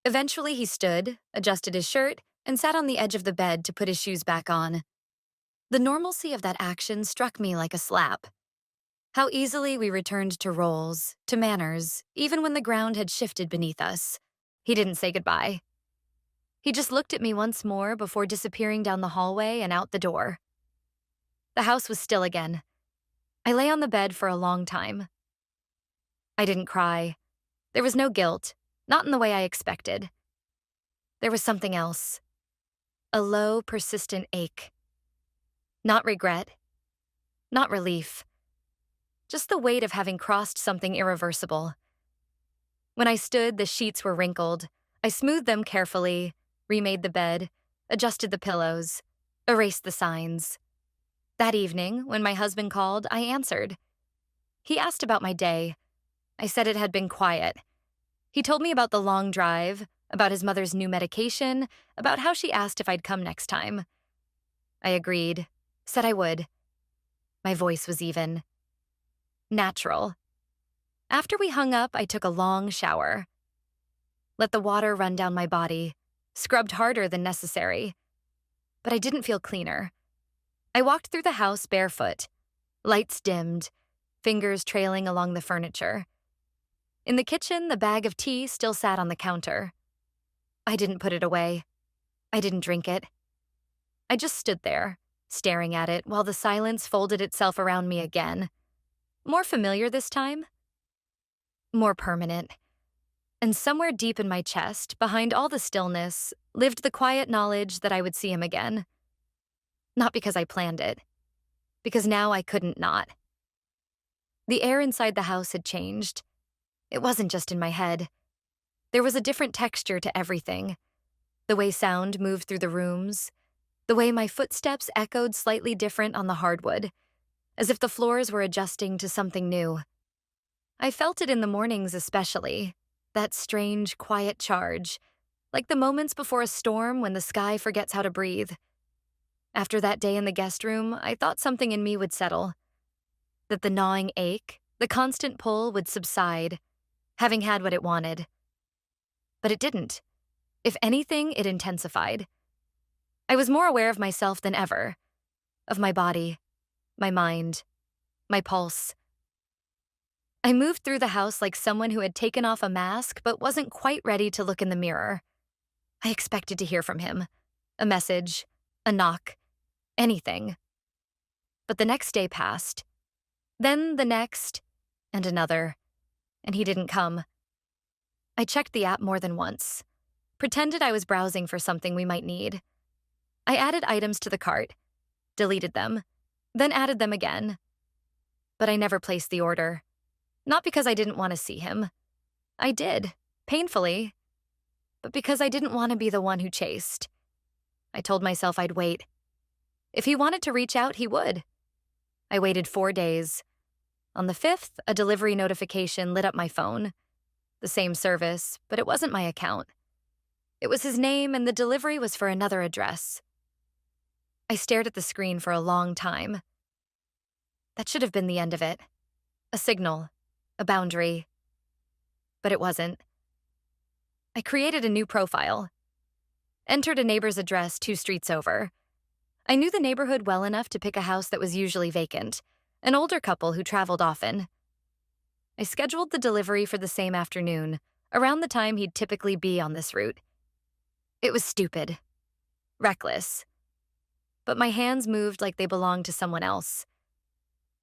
Eventually he stood, adjusted his shirt, and sat on the edge of the bed to put his shoes back on. The normalcy of that action struck me like a slap. How easily we returned to roles, to manners, even when the ground had shifted beneath us. He didn't say goodbye. He just looked at me once more before disappearing down the hallway and out the door. The house was still again. I lay on the bed for a long time. I didn't cry. There was no guilt, not in the way I expected. There was something else. A low, persistent ache. Not regret. Not relief. Just the weight of having crossed something irreversible. When I stood, the sheets were wrinkled. I smoothed them carefully, remade the bed, adjusted the pillows, erased the signs. That evening, when my husband called, I answered. He asked about my day. I said it had been quiet. He told me about the long drive, about his mother's new medication, about how she asked if I'd come next time. I agreed, said I would. My voice was even. Natural. After we hung up, I took a long shower. Let the water run down my body, scrubbed harder than necessary. But I didn't feel cleaner. I walked through the house barefoot, lights dimmed, fingers trailing along the furniture. In the kitchen, the bag of tea still sat on the counter. I didn't put it away. I didn't drink it. I just stood there, staring at it while the silence folded itself around me again. More familiar this time. More permanent. And somewhere deep in my chest, behind all the stillness, lived the quiet knowledge that I would see him again. Not because I planned it. Because now I couldn't not. The air inside the house had changed. It wasn't just in my head. There was a different texture to everything. The way sound moved through the rooms. The way my footsteps echoed slightly different on the hardwood, as if the floors were adjusting to something new. I felt it in the mornings especially, that strange, quiet charge, like the moments before a storm when the sky forgets how to breathe. After that day in the guest room, I thought something in me would settle, that the gnawing ache, the constant pull would subside, having had what it wanted. But it didn't. If anything, it intensified. I was more aware of myself than ever, of my body, my mind, my pulse. I moved through the house like someone who had taken off a mask but wasn't quite ready to look in the mirror. I expected to hear from him. A message, a knock, anything. But the next day passed. Then the next, and another. And he didn't come. I checked the app more than once. Pretended I was browsing for something we might need. I added items to the cart, deleted them, then added them again. But I never placed the order. Not because I didn't want to see him. I did, painfully. But because I didn't want to be the one who chased. I told myself I'd wait. If he wanted to reach out, he would. I waited 4 days. On the 5th, a delivery notification lit up my phone. The same service, but it wasn't my account. It was his name, and the delivery was for another address. I stared at the screen for a long time. That should have been the end of it. A signal, a boundary. But it wasn't. I created a new profile. Entered a neighbor's address 2 streets over. I knew the neighborhood well enough to pick a house that was usually vacant, an older couple who traveled often. I scheduled the delivery for the same afternoon, around the time he'd typically be on this route. It was stupid. Reckless. But my hands moved like they belonged to someone else.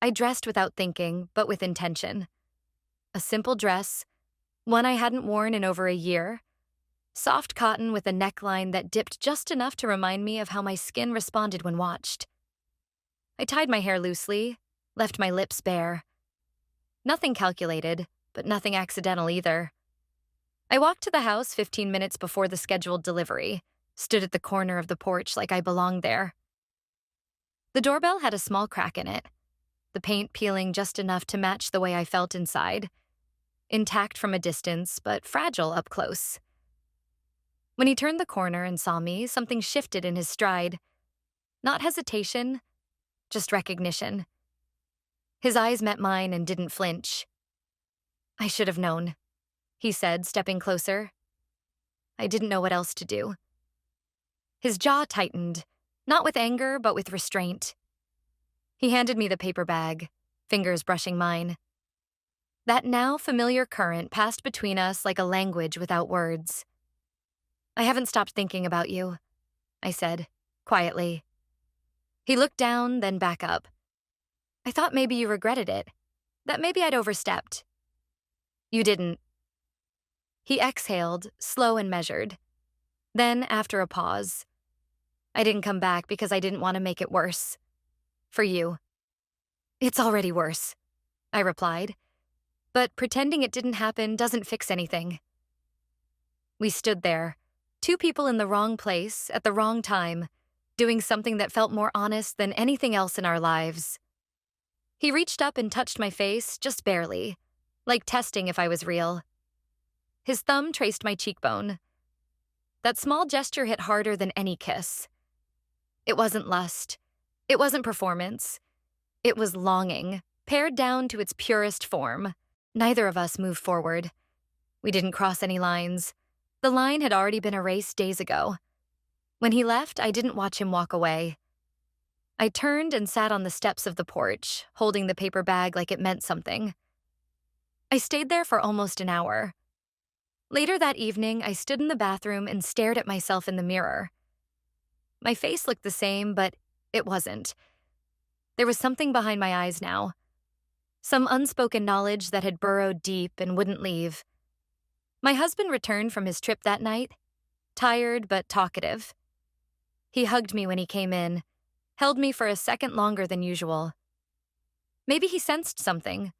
I dressed without thinking, but with intention. A simple dress, one I hadn't worn in over a year. Soft cotton with a neckline that dipped just enough to remind me of how my skin responded when watched. I tied my hair loosely, left my lips bare. Nothing calculated, but nothing accidental either. I walked to the house 15 minutes before the scheduled delivery, stood at the corner of the porch like I belonged there. The doorbell had a small crack in it, the paint peeling just enough to match the way I felt inside. Intact from a distance, but fragile up close. When he turned the corner and saw me, something shifted in his stride. Not hesitation, just recognition. His eyes met mine and didn't flinch. "I should have known," he said, stepping closer. I didn't know what else to do. His jaw tightened, not with anger, but with restraint. He handed me the paper bag, fingers brushing mine. That now familiar current passed between us like a language without words. I haven't stopped thinking about you, I said, quietly. He looked down, then back up. I thought maybe you regretted it, that maybe I'd overstepped. You didn't. He exhaled, slow and measured. Then, after a pause, I didn't come back because I didn't want to make it worse. For you. It's already worse, I replied. But pretending it didn't happen doesn't fix anything. We stood there, two people in the wrong place at the wrong time, doing something that felt more honest than anything else in our lives. He reached up and touched my face, just barely, like testing if I was real. His thumb traced my cheekbone. That small gesture hit harder than any kiss. It wasn't lust. It wasn't performance. It was longing, pared down to its purest form. Neither of us moved forward. We didn't cross any lines. The line had already been erased days ago. When he left, I didn't watch him walk away. I turned and sat on the steps of the porch, holding the paper bag like it meant something. I stayed there for almost an hour. Later that evening, I stood in the bathroom and stared at myself in the mirror. My face looked the same, but it wasn't. There was something behind my eyes now. Some unspoken knowledge that had burrowed deep and wouldn't leave. My husband returned from his trip that night, tired but talkative. He hugged me when he came in, held me for a second longer than usual. Maybe he sensed something,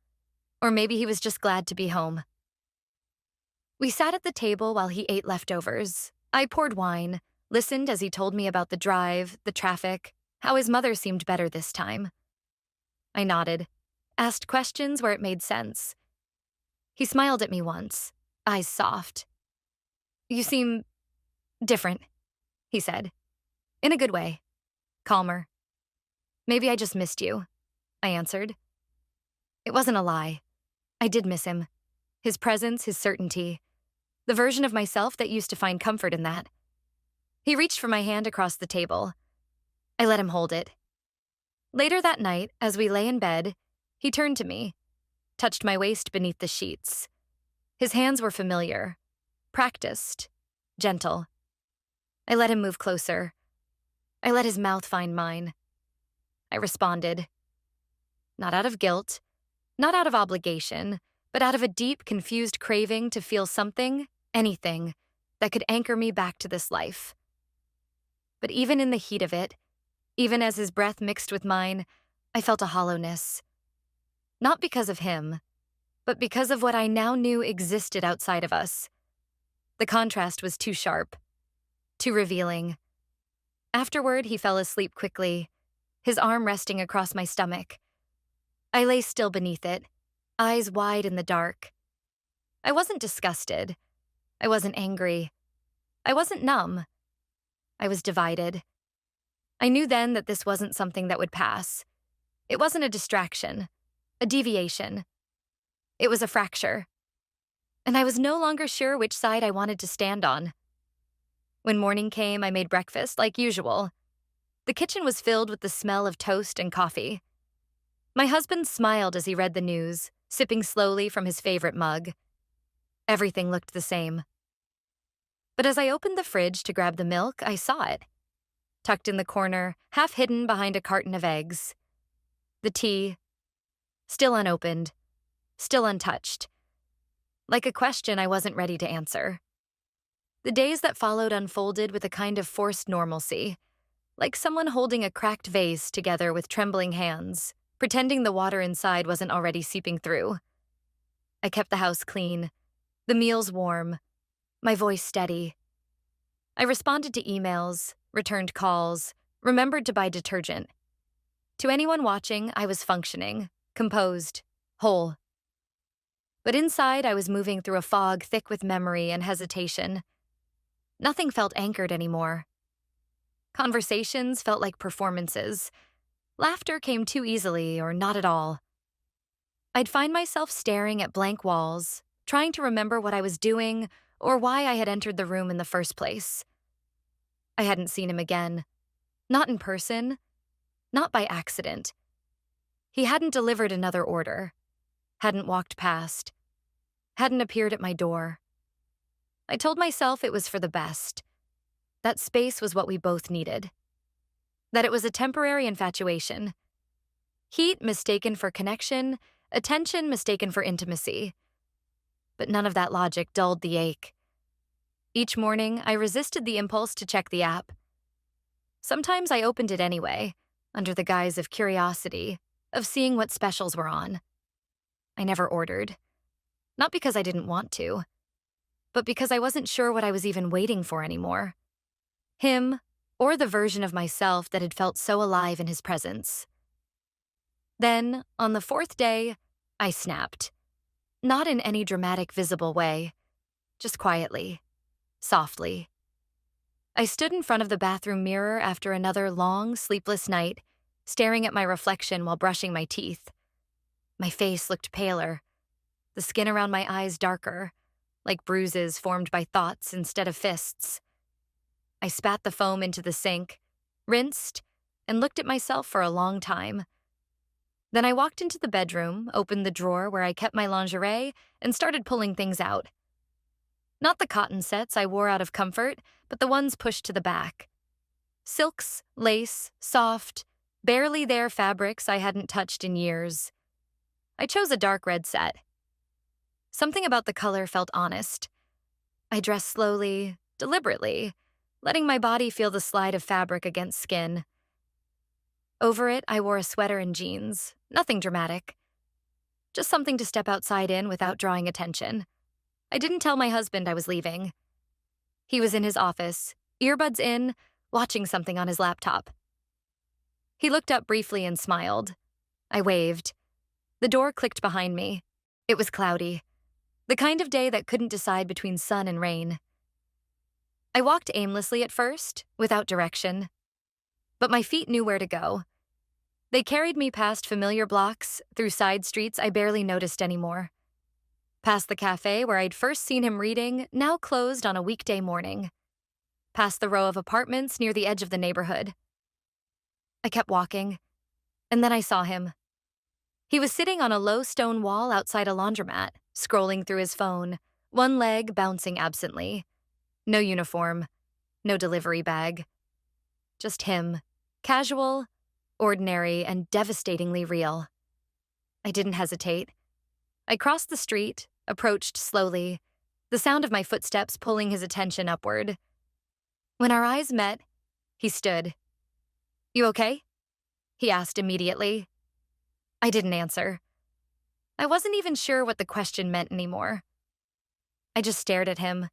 or maybe he was just glad to be home. We sat at the table while he ate leftovers. I poured wine, listened as he told me about the drive, the traffic, how his mother seemed better this time. I nodded, asked questions where it made sense. He smiled at me once, eyes soft. You seem different, he said. In a good way. Calmer. Maybe I just missed you, I answered. It wasn't a lie. I did miss him. His presence, his certainty. The version of myself that used to find comfort in that. He reached for my hand across the table. I let him hold it. Later that night, as we lay in bed, he turned to me, touched my waist beneath the sheets. His hands were familiar, practiced, gentle. I let him move closer. I let his mouth find mine. I responded. Not out of guilt, not out of obligation, but out of a deep, confused craving to feel something, anything, that could anchor me back to this life. But even in the heat of it, even as his breath mixed with mine, I felt a hollowness. Not because of him, but because of what I now knew existed outside of us. The contrast was too sharp, too revealing. Afterward, he fell asleep quickly, his arm resting across my stomach. I lay still beneath it, eyes wide in the dark. I wasn't disgusted. I wasn't angry. I wasn't numb. I was divided. I knew then that this wasn't something that would pass. It wasn't a distraction, a deviation. It was a fracture. And I was no longer sure which side I wanted to stand on. When morning came, I made breakfast like usual. The kitchen was filled with the smell of toast and coffee. My husband smiled as he read the news, sipping slowly from his favorite mug. Everything looked the same. But as I opened the fridge to grab the milk, I saw it. Tucked in the corner, half hidden behind a carton of eggs. The tea, still unopened, still untouched. Like a question I wasn't ready to answer. The days that followed unfolded with a kind of forced normalcy, like someone holding a cracked vase together with trembling hands, pretending the water inside wasn't already seeping through. I kept the house clean, the meals warm, my voice steady. I responded to emails, returned calls, remembered to buy detergent. To anyone watching, I was functioning, composed, whole. But inside, I was moving through a fog thick with memory and hesitation. Nothing felt anchored anymore. Conversations felt like performances. Laughter came too easily or not at all. I'd find myself staring at blank walls, trying to remember what I was doing or why I had entered the room in the first place. I hadn't seen him again. Not in person. Not by accident. He hadn't delivered another order. Hadn't walked past. Hadn't appeared at my door. I told myself it was for the best, that space was what we both needed, that it was a temporary infatuation. Heat mistaken for connection, attention mistaken for intimacy. But none of that logic dulled the ache. Each morning, I resisted the impulse to check the app. Sometimes I opened it anyway, under the guise of curiosity, of seeing what specials were on. I never ordered. Not because I didn't want to, but because I wasn't sure what I was even waiting for anymore. Him, or the version of myself that had felt so alive in his presence. Then, on the fourth day, I snapped. Not in any dramatic, visible way, just quietly, softly. I stood in front of the bathroom mirror after another long, sleepless night, staring at my reflection while brushing my teeth. My face looked paler, the skin around my eyes darker, like bruises formed by thoughts instead of fists. I spat the foam into the sink, rinsed, and looked at myself for a long time. Then I walked into the bedroom, opened the drawer where I kept my lingerie, and started pulling things out. Not the cotton sets I wore out of comfort, but the ones pushed to the back. Silks, lace, soft, barely there fabrics I hadn't touched in years. I chose a dark red set. Something about the color felt honest. I dressed slowly, deliberately, letting my body feel the slide of fabric against skin. Over it, I wore a sweater and jeans, nothing dramatic. Just something to step outside in without drawing attention. I didn't tell my husband I was leaving. He was in his office, earbuds in, watching something on his laptop. He looked up briefly and smiled. I waved. The door clicked behind me. It was cloudy, the kind of day that couldn't decide between sun and rain. I walked aimlessly at first, without direction. But my feet knew where to go. They carried me past familiar blocks, through side streets I barely noticed anymore. Past the cafe where I'd first seen him reading, now closed on a weekday morning. Past the row of apartments near the edge of the neighborhood. I kept walking, and then I saw him. He was sitting on a low stone wall outside a laundromat, scrolling through his phone, one leg bouncing absently. No uniform, no delivery bag. Just him, casual, ordinary, and devastatingly real. I didn't hesitate. I crossed the street, approached slowly, the sound of my footsteps pulling his attention upward. When our eyes met, he stood. "You okay?" he asked immediately. I didn't answer. I wasn't even sure what the question meant anymore. I just stared at him,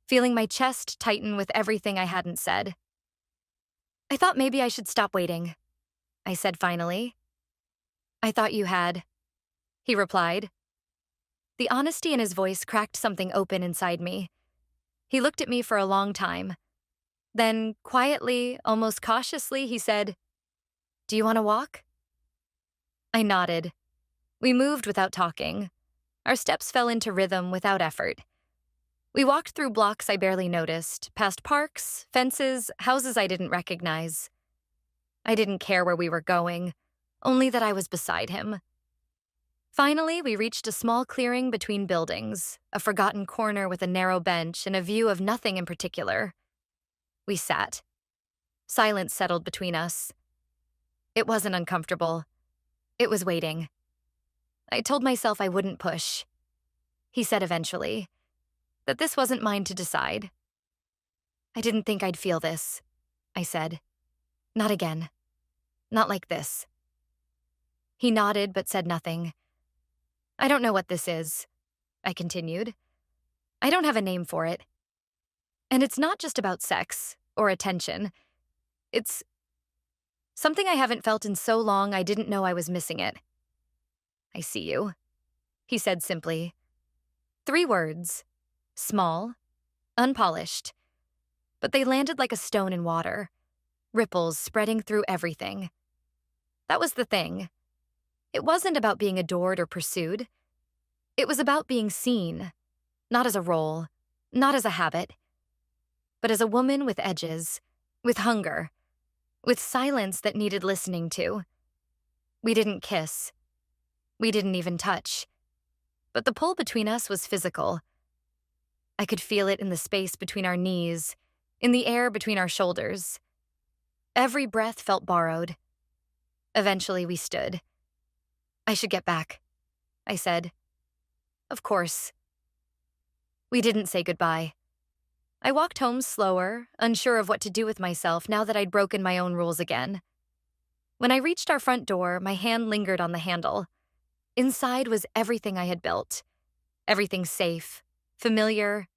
feeling my chest tighten with everything I hadn't said. "I thought maybe I should stop waiting," I said finally. "I thought you had," he replied. The honesty in his voice cracked something open inside me. He looked at me for a long time. Then, quietly, almost cautiously, he said, "Do you want to walk?" I nodded. We moved without talking. Our steps fell into rhythm without effort. We walked through blocks I barely noticed, past parks, fences, houses I didn't recognize. I didn't care where we were going, only that I was beside him. Finally, we reached a small clearing between buildings, a forgotten corner with a narrow bench and a view of nothing in particular. We sat. Silence settled between us. It wasn't uncomfortable. It was waiting. I told myself I wouldn't push. He said eventually, that this wasn't mine to decide. "I didn't think I'd feel this," I said. "Not again. Not like this." He nodded but said nothing. "I don't know what this is," I continued. "I don't have a name for it. And it's not just about sex or attention. It's something I haven't felt in so long I didn't know I was missing it." "I see you," he said simply. 3 words. Small, unpolished. But they landed like a stone in water, ripples spreading through everything. That was the thing. It wasn't about being adored or pursued. It was about being seen, not as a role, not as a habit, but as a woman with edges, with hunger, with silence that needed listening to. We didn't kiss. We didn't even touch. But the pull between us was physical. I could feel it in the space between our knees, in the air between our shoulders. Every breath felt borrowed. Eventually, we stood. I should get back, I said. Of course. We didn't say goodbye. I walked home slower, unsure of what to do with myself now that I'd broken my own rules again. When I reached our front door, my hand lingered on the handle. Inside was everything I had built. Everything safe, familiar,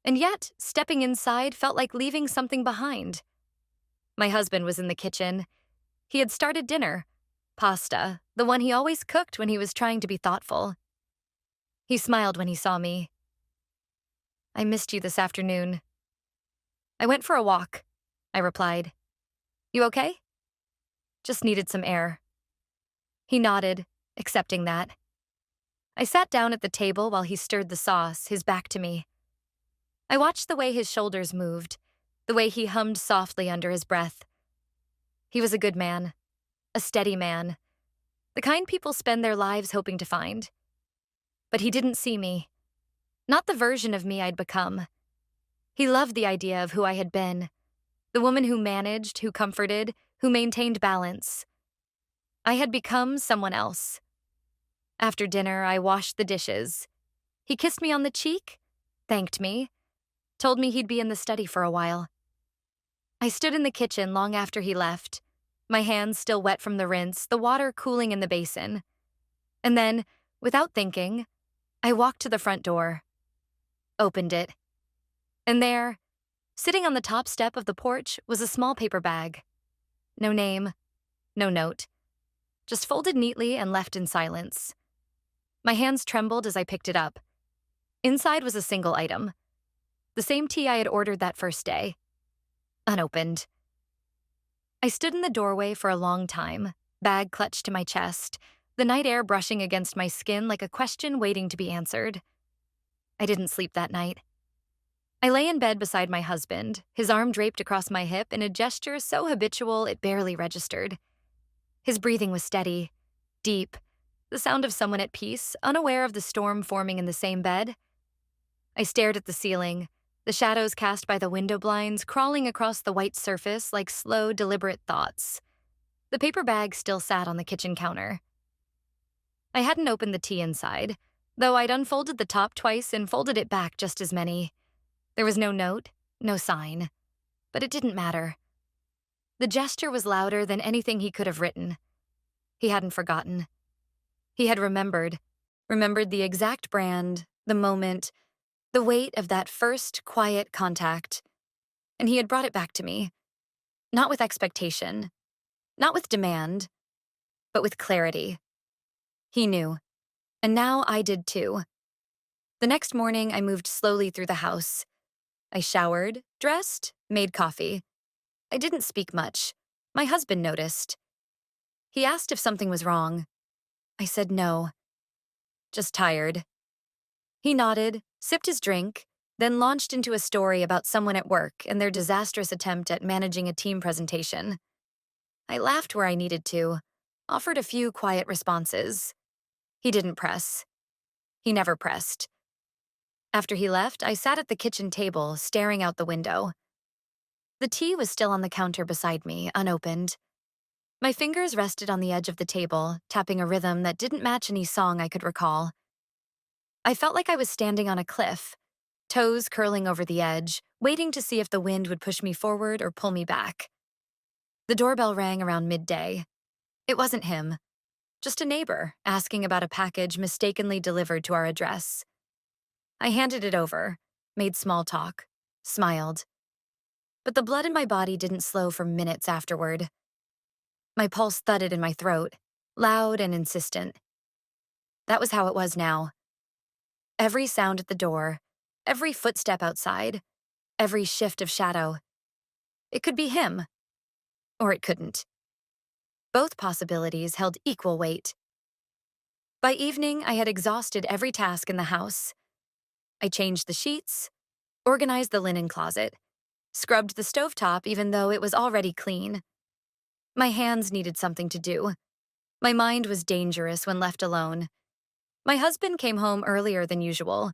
and yet, stepping inside felt like leaving something behind. My husband was in the kitchen. He had started dinner. Pasta, the one he always cooked when he was trying to be thoughtful. He smiled when he saw me. I missed you this afternoon. I went for a walk, I replied. You okay? Just needed some air. He nodded, accepting that. I sat down at the table while he stirred the sauce, his back to me. I watched the way his shoulders moved, the way he hummed softly under his breath. He was a good man, a steady man, the kind people spend their lives hoping to find. But he didn't see me, not the version of me I'd become. He loved the idea of who I had been, the woman who managed, who comforted, who maintained balance. I had become someone else. After dinner, I washed the dishes. He kissed me on the cheek, thanked me, told me he'd be in the study for a while. I stood in the kitchen long after he left, my hands still wet from the rinse, the water cooling in the basin. And then, without thinking, I walked to the front door, opened it. And there, sitting on the top step of the porch, was a small paper bag. No name, no note, just folded neatly and left in silence. My hands trembled as I picked it up. Inside was a single item, the same tea I had ordered that first day, unopened. I stood in the doorway for a long time, bag clutched to my chest, the night air brushing against my skin like a question waiting to be answered. I didn't sleep that night. I lay in bed beside my husband, his arm draped across my hip in a gesture so habitual it barely registered. His breathing was steady, deep, the sound of someone at peace, unaware of the storm forming in the same bed. I stared at the ceiling, the shadows cast by the window blinds crawling across the white surface like slow, deliberate thoughts. The paper bag still sat on the kitchen counter. I hadn't opened the tea inside, though I'd unfolded the top twice and folded it back just as many. There was no note, no sign, but it didn't matter. The gesture was louder than anything he could have written. He hadn't forgotten. He had remembered the exact brand, the moment, the weight of that first quiet contact. And he had brought it back to me, not with expectation, not with demand, but with clarity. He knew, and now I did too. The next morning, I moved slowly through the house. I showered, dressed, made coffee. I didn't speak much. My husband noticed. He asked if something was wrong. I said no. Just tired. He nodded, sipped his drink, then launched into a story about someone at work and their disastrous attempt at managing a team presentation. I laughed where I needed to, offered a few quiet responses. He didn't press. He never pressed. After he left, I sat at the kitchen table, staring out the window. The tea was still on the counter beside me, unopened. My fingers rested on the edge of the table, tapping a rhythm that didn't match any song I could recall. I felt like I was standing on a cliff, toes curling over the edge, waiting to see if the wind would push me forward or pull me back. The doorbell rang around midday. It wasn't him, just a neighbor asking about a package mistakenly delivered to our address. I handed it over, made small talk, smiled. But the blood in my body didn't slow for minutes afterward. My pulse thudded in my throat, loud and insistent. That was how it was now. Every sound at the door, every footstep outside, every shift of shadow. It could be him, or it couldn't. Both possibilities held equal weight. By evening, I had exhausted every task in the house. I changed the sheets, organized the linen closet, scrubbed the stovetop even though it was already clean. My hands needed something to do. My mind was dangerous when left alone. My husband came home earlier than usual.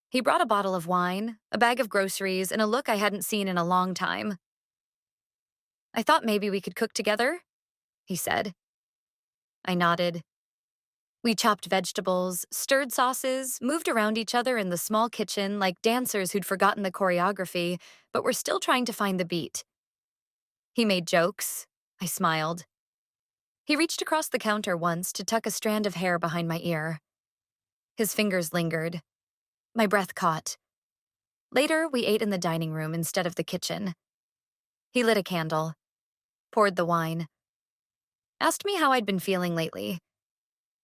He brought a bottle of wine, a bag of groceries, and a look I hadn't seen in a long time. I thought maybe we could cook together, he said. I nodded. We chopped vegetables, stirred sauces, moved around each other in the small kitchen like dancers who'd forgotten the choreography, but were still trying to find the beat. He made jokes. I smiled. He reached across the counter once to tuck a strand of hair behind my ear. His fingers lingered. My breath caught. Later, we ate in the dining room instead of the kitchen. He lit a candle, poured the wine, asked me how I'd been feeling lately,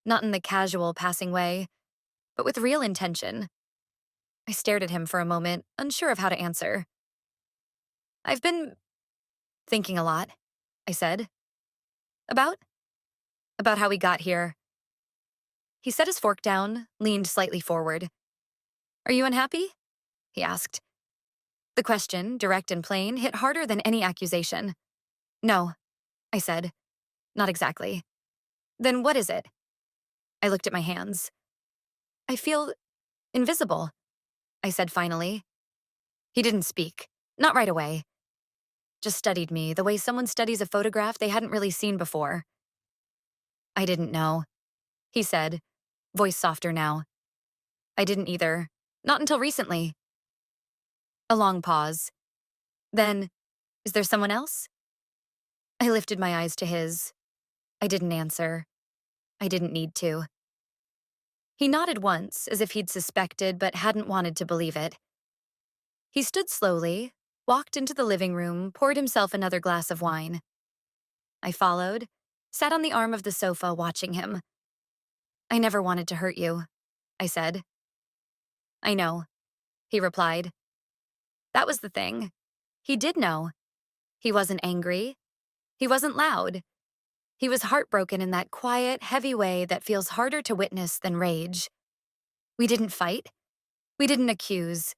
not in the casual, passing way, but with real intention. I stared at him for a moment, unsure of how to answer. I've been thinking a lot, I said. About? About how we got here. He set his fork down, leaned slightly forward. Are you unhappy? He asked. The question, direct and plain, hit harder than any accusation. No, I said. Not exactly. Then what is it? I looked at my hands. I feel invisible, I said finally. He didn't speak. Not right away. Just studied me, the way someone studies a photograph they hadn't really seen before. I didn't know, he said, voice softer now. I didn't either. Not until recently. A long pause. Then, is there someone else? I lifted my eyes to his. I didn't answer. I didn't need to. He nodded once, as if he'd suspected but hadn't wanted to believe it. He stood slowly, walked into the living room, poured himself another glass of wine. I followed, sat on the arm of the sofa watching him. I never wanted to hurt you, I said. I know, he replied. That was the thing. He did know. He wasn't angry. He wasn't loud. He was heartbroken in that quiet, heavy way that feels harder to witness than rage. We didn't fight. We didn't accuse.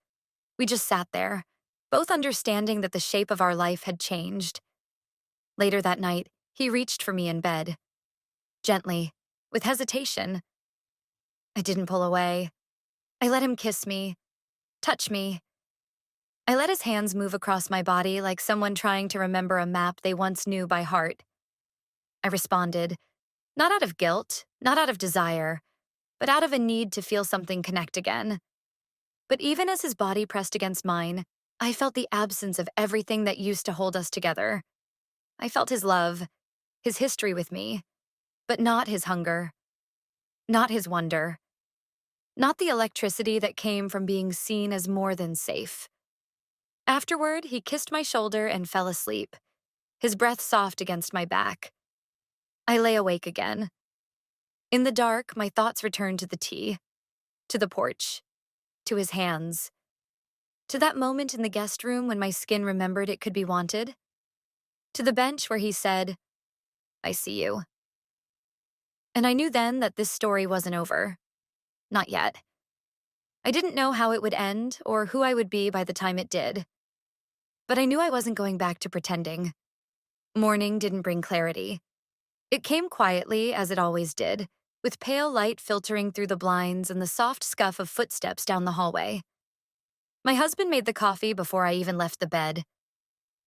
We just sat there, both understanding that the shape of our life had changed. Later that night, he reached for me in bed. Gently, with hesitation. I didn't pull away. I let him kiss me, touch me. I let his hands move across my body like someone trying to remember a map they once knew by heart. I responded, not out of guilt, not out of desire, but out of a need to feel something connect again. But even as his body pressed against mine, I felt the absence of everything that used to hold us together. I felt his love, his history with me, but not his hunger, not his wonder, not the electricity that came from being seen as more than safe. Afterward, he kissed my shoulder and fell asleep, his breath soft against my back. I lay awake again. In the dark, my thoughts returned to the tea, to the porch, to his hands, to that moment in the guest room when my skin remembered it could be wanted, to the bench where he said, I see you. And I knew then that this story wasn't over. Not yet. I didn't know how it would end or who I would be by the time it did. But I knew I wasn't going back to pretending. Morning didn't bring clarity. It came quietly, as it always did, with pale light filtering through the blinds and the soft scuff of footsteps down the hallway. My husband made the coffee before I even left the bed.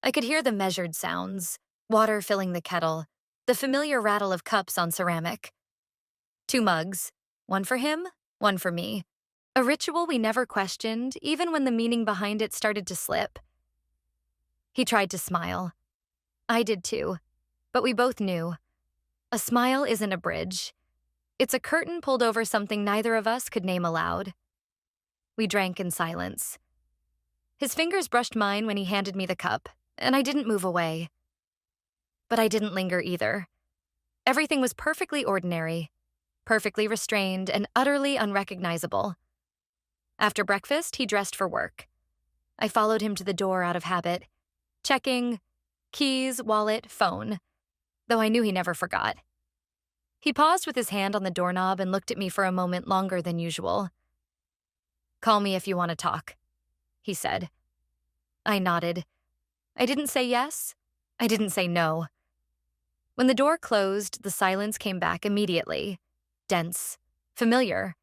I could hear the measured sounds, water filling the kettle, the familiar rattle of cups on ceramic. 2 mugs, one for him, one for me. A ritual we never questioned, even when the meaning behind it started to slip. He tried to smile. I did too, but we both knew. A smile isn't a bridge. It's a curtain pulled over something neither of us could name aloud. We drank in silence. His fingers brushed mine when he handed me the cup, and I didn't move away. But I didn't linger either. Everything was perfectly ordinary, perfectly restrained, and utterly unrecognizable. After breakfast, he dressed for work. I followed him to the door out of habit, checking keys, wallet, phone, though I knew he never forgot. He paused with his hand on the doorknob and looked at me for a moment longer than usual. Call me if you want to talk, he said. I nodded. I didn't say yes. I didn't say no. When the door closed, the silence came back immediately. Dense. Familiar.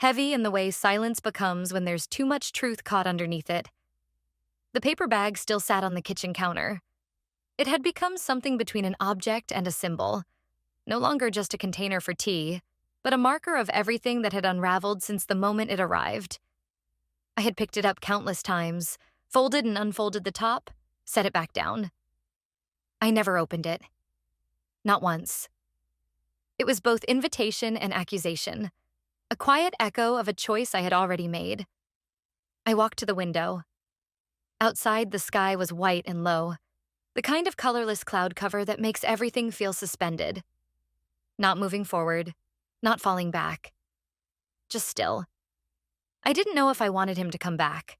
heavy in the way silence becomes when there's too much truth caught underneath it. The paper bag still sat on the kitchen counter. It had become something between an object and a symbol, no longer just a container for tea, but a marker of everything that had unraveled since the moment it arrived. I had picked it up countless times, folded and unfolded the top, set it back down. I never opened it. Not once. It was both invitation and accusation, a quiet echo of a choice I had already made. I walked to the window. Outside, the sky was white and low, the kind of colorless cloud cover that makes everything feel suspended. Not moving forward, not falling back. Just still. I didn't know if I wanted him to come back.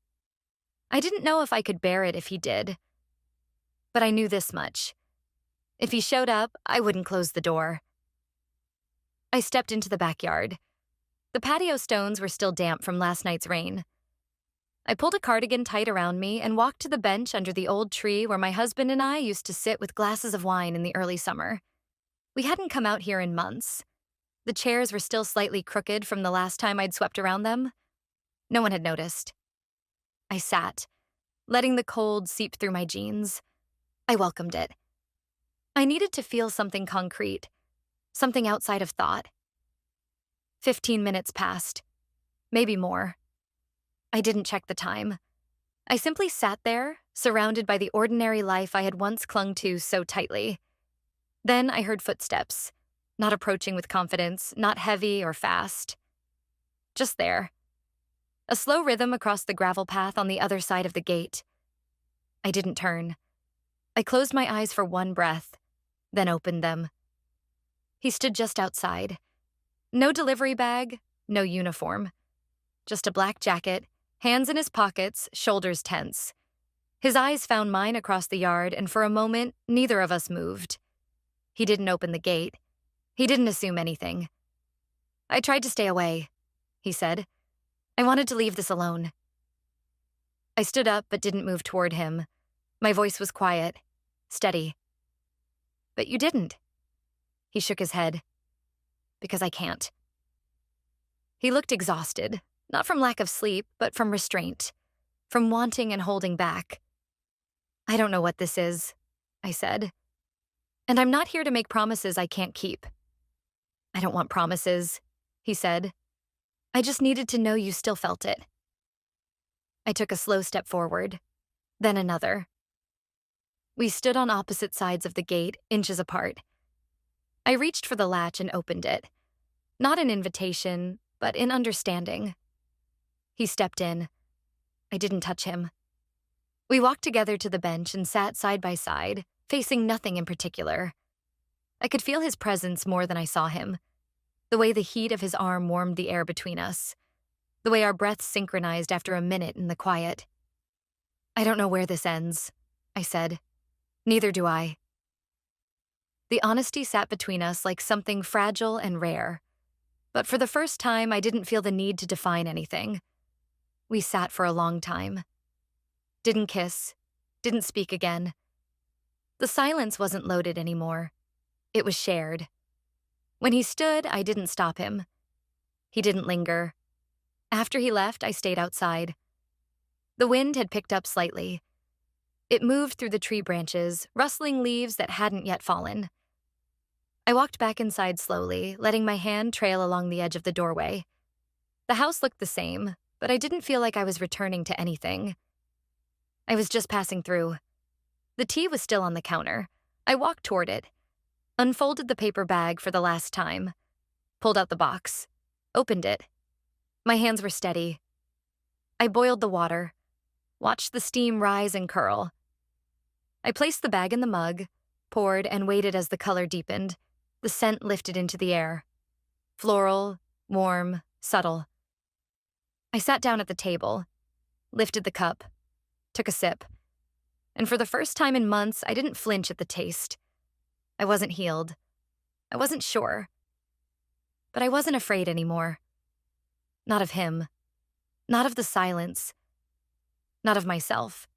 I didn't know if I could bear it if he did. But I knew this much. If he showed up, I wouldn't close the door. I stepped into the backyard. The patio stones were still damp from last night's rain. I pulled a cardigan tight around me and walked to the bench under the old tree where my husband and I used to sit with glasses of wine in the early summer. We hadn't come out here in months. The chairs were still slightly crooked from the last time I'd swept around them. No one had noticed. I sat, letting the cold seep through my jeans. I welcomed it. I needed to feel something concrete, something outside of thought. 15 minutes passed, maybe more. I didn't check the time. I simply sat there, surrounded by the ordinary life I had once clung to so tightly. Then I heard footsteps, not approaching with confidence, not heavy or fast. Just there. A slow rhythm across the gravel path on the other side of the gate. I didn't turn. I closed my eyes for one breath, then opened them. He stood just outside. No delivery bag, no uniform. Just a black jacket, hands in his pockets, shoulders tense. His eyes found mine across the yard, and for a moment, neither of us moved. He didn't open the gate. He didn't assume anything. I tried to stay away, he said. I wanted to leave this alone. I stood up but didn't move toward him. My voice was quiet, steady. But you didn't. He shook his head. Because I can't. He looked exhausted, not from lack of sleep, but from restraint, from wanting and holding back. I don't know what this is, I said. And I'm not here to make promises I can't keep. I don't want promises, he said. I just needed to know you still felt it. I took a slow step forward, then another. We stood on opposite sides of the gate, inches apart. I reached for the latch and opened it. Not in invitation, but in understanding. He stepped in. I didn't touch him. We walked together to the bench and sat side by side, facing nothing in particular. I could feel his presence more than I saw him. The way the heat of his arm warmed the air between us. The way our breaths synchronized after a minute in the quiet. I don't know where this ends, I said. Neither do I. The honesty sat between us like something fragile and rare. But for the first time, I didn't feel the need to define anything. We sat for a long time. Didn't kiss. Didn't speak again. The silence wasn't loaded anymore. It was shared. When he stood, I didn't stop him. He didn't linger. After he left, I stayed outside. The wind had picked up slightly. It moved through the tree branches, rustling leaves that hadn't yet fallen. I walked back inside slowly, letting my hand trail along the edge of the doorway. The house looked the same, but I didn't feel like I was returning to anything. I was just passing through. The tea was still on the counter. I walked toward it, unfolded the paper bag for the last time, pulled out the box, opened it. My hands were steady. I boiled the water, watched the steam rise and curl. I placed the bag in the mug, poured, and waited as the color deepened. The scent lifted into the air. Floral, warm, subtle. I sat down at the table, lifted the cup, took a sip. And for the first time in months, I didn't flinch at the taste. I wasn't healed. I wasn't sure. But I wasn't afraid anymore. Not of him. Not of the silence. Not of myself.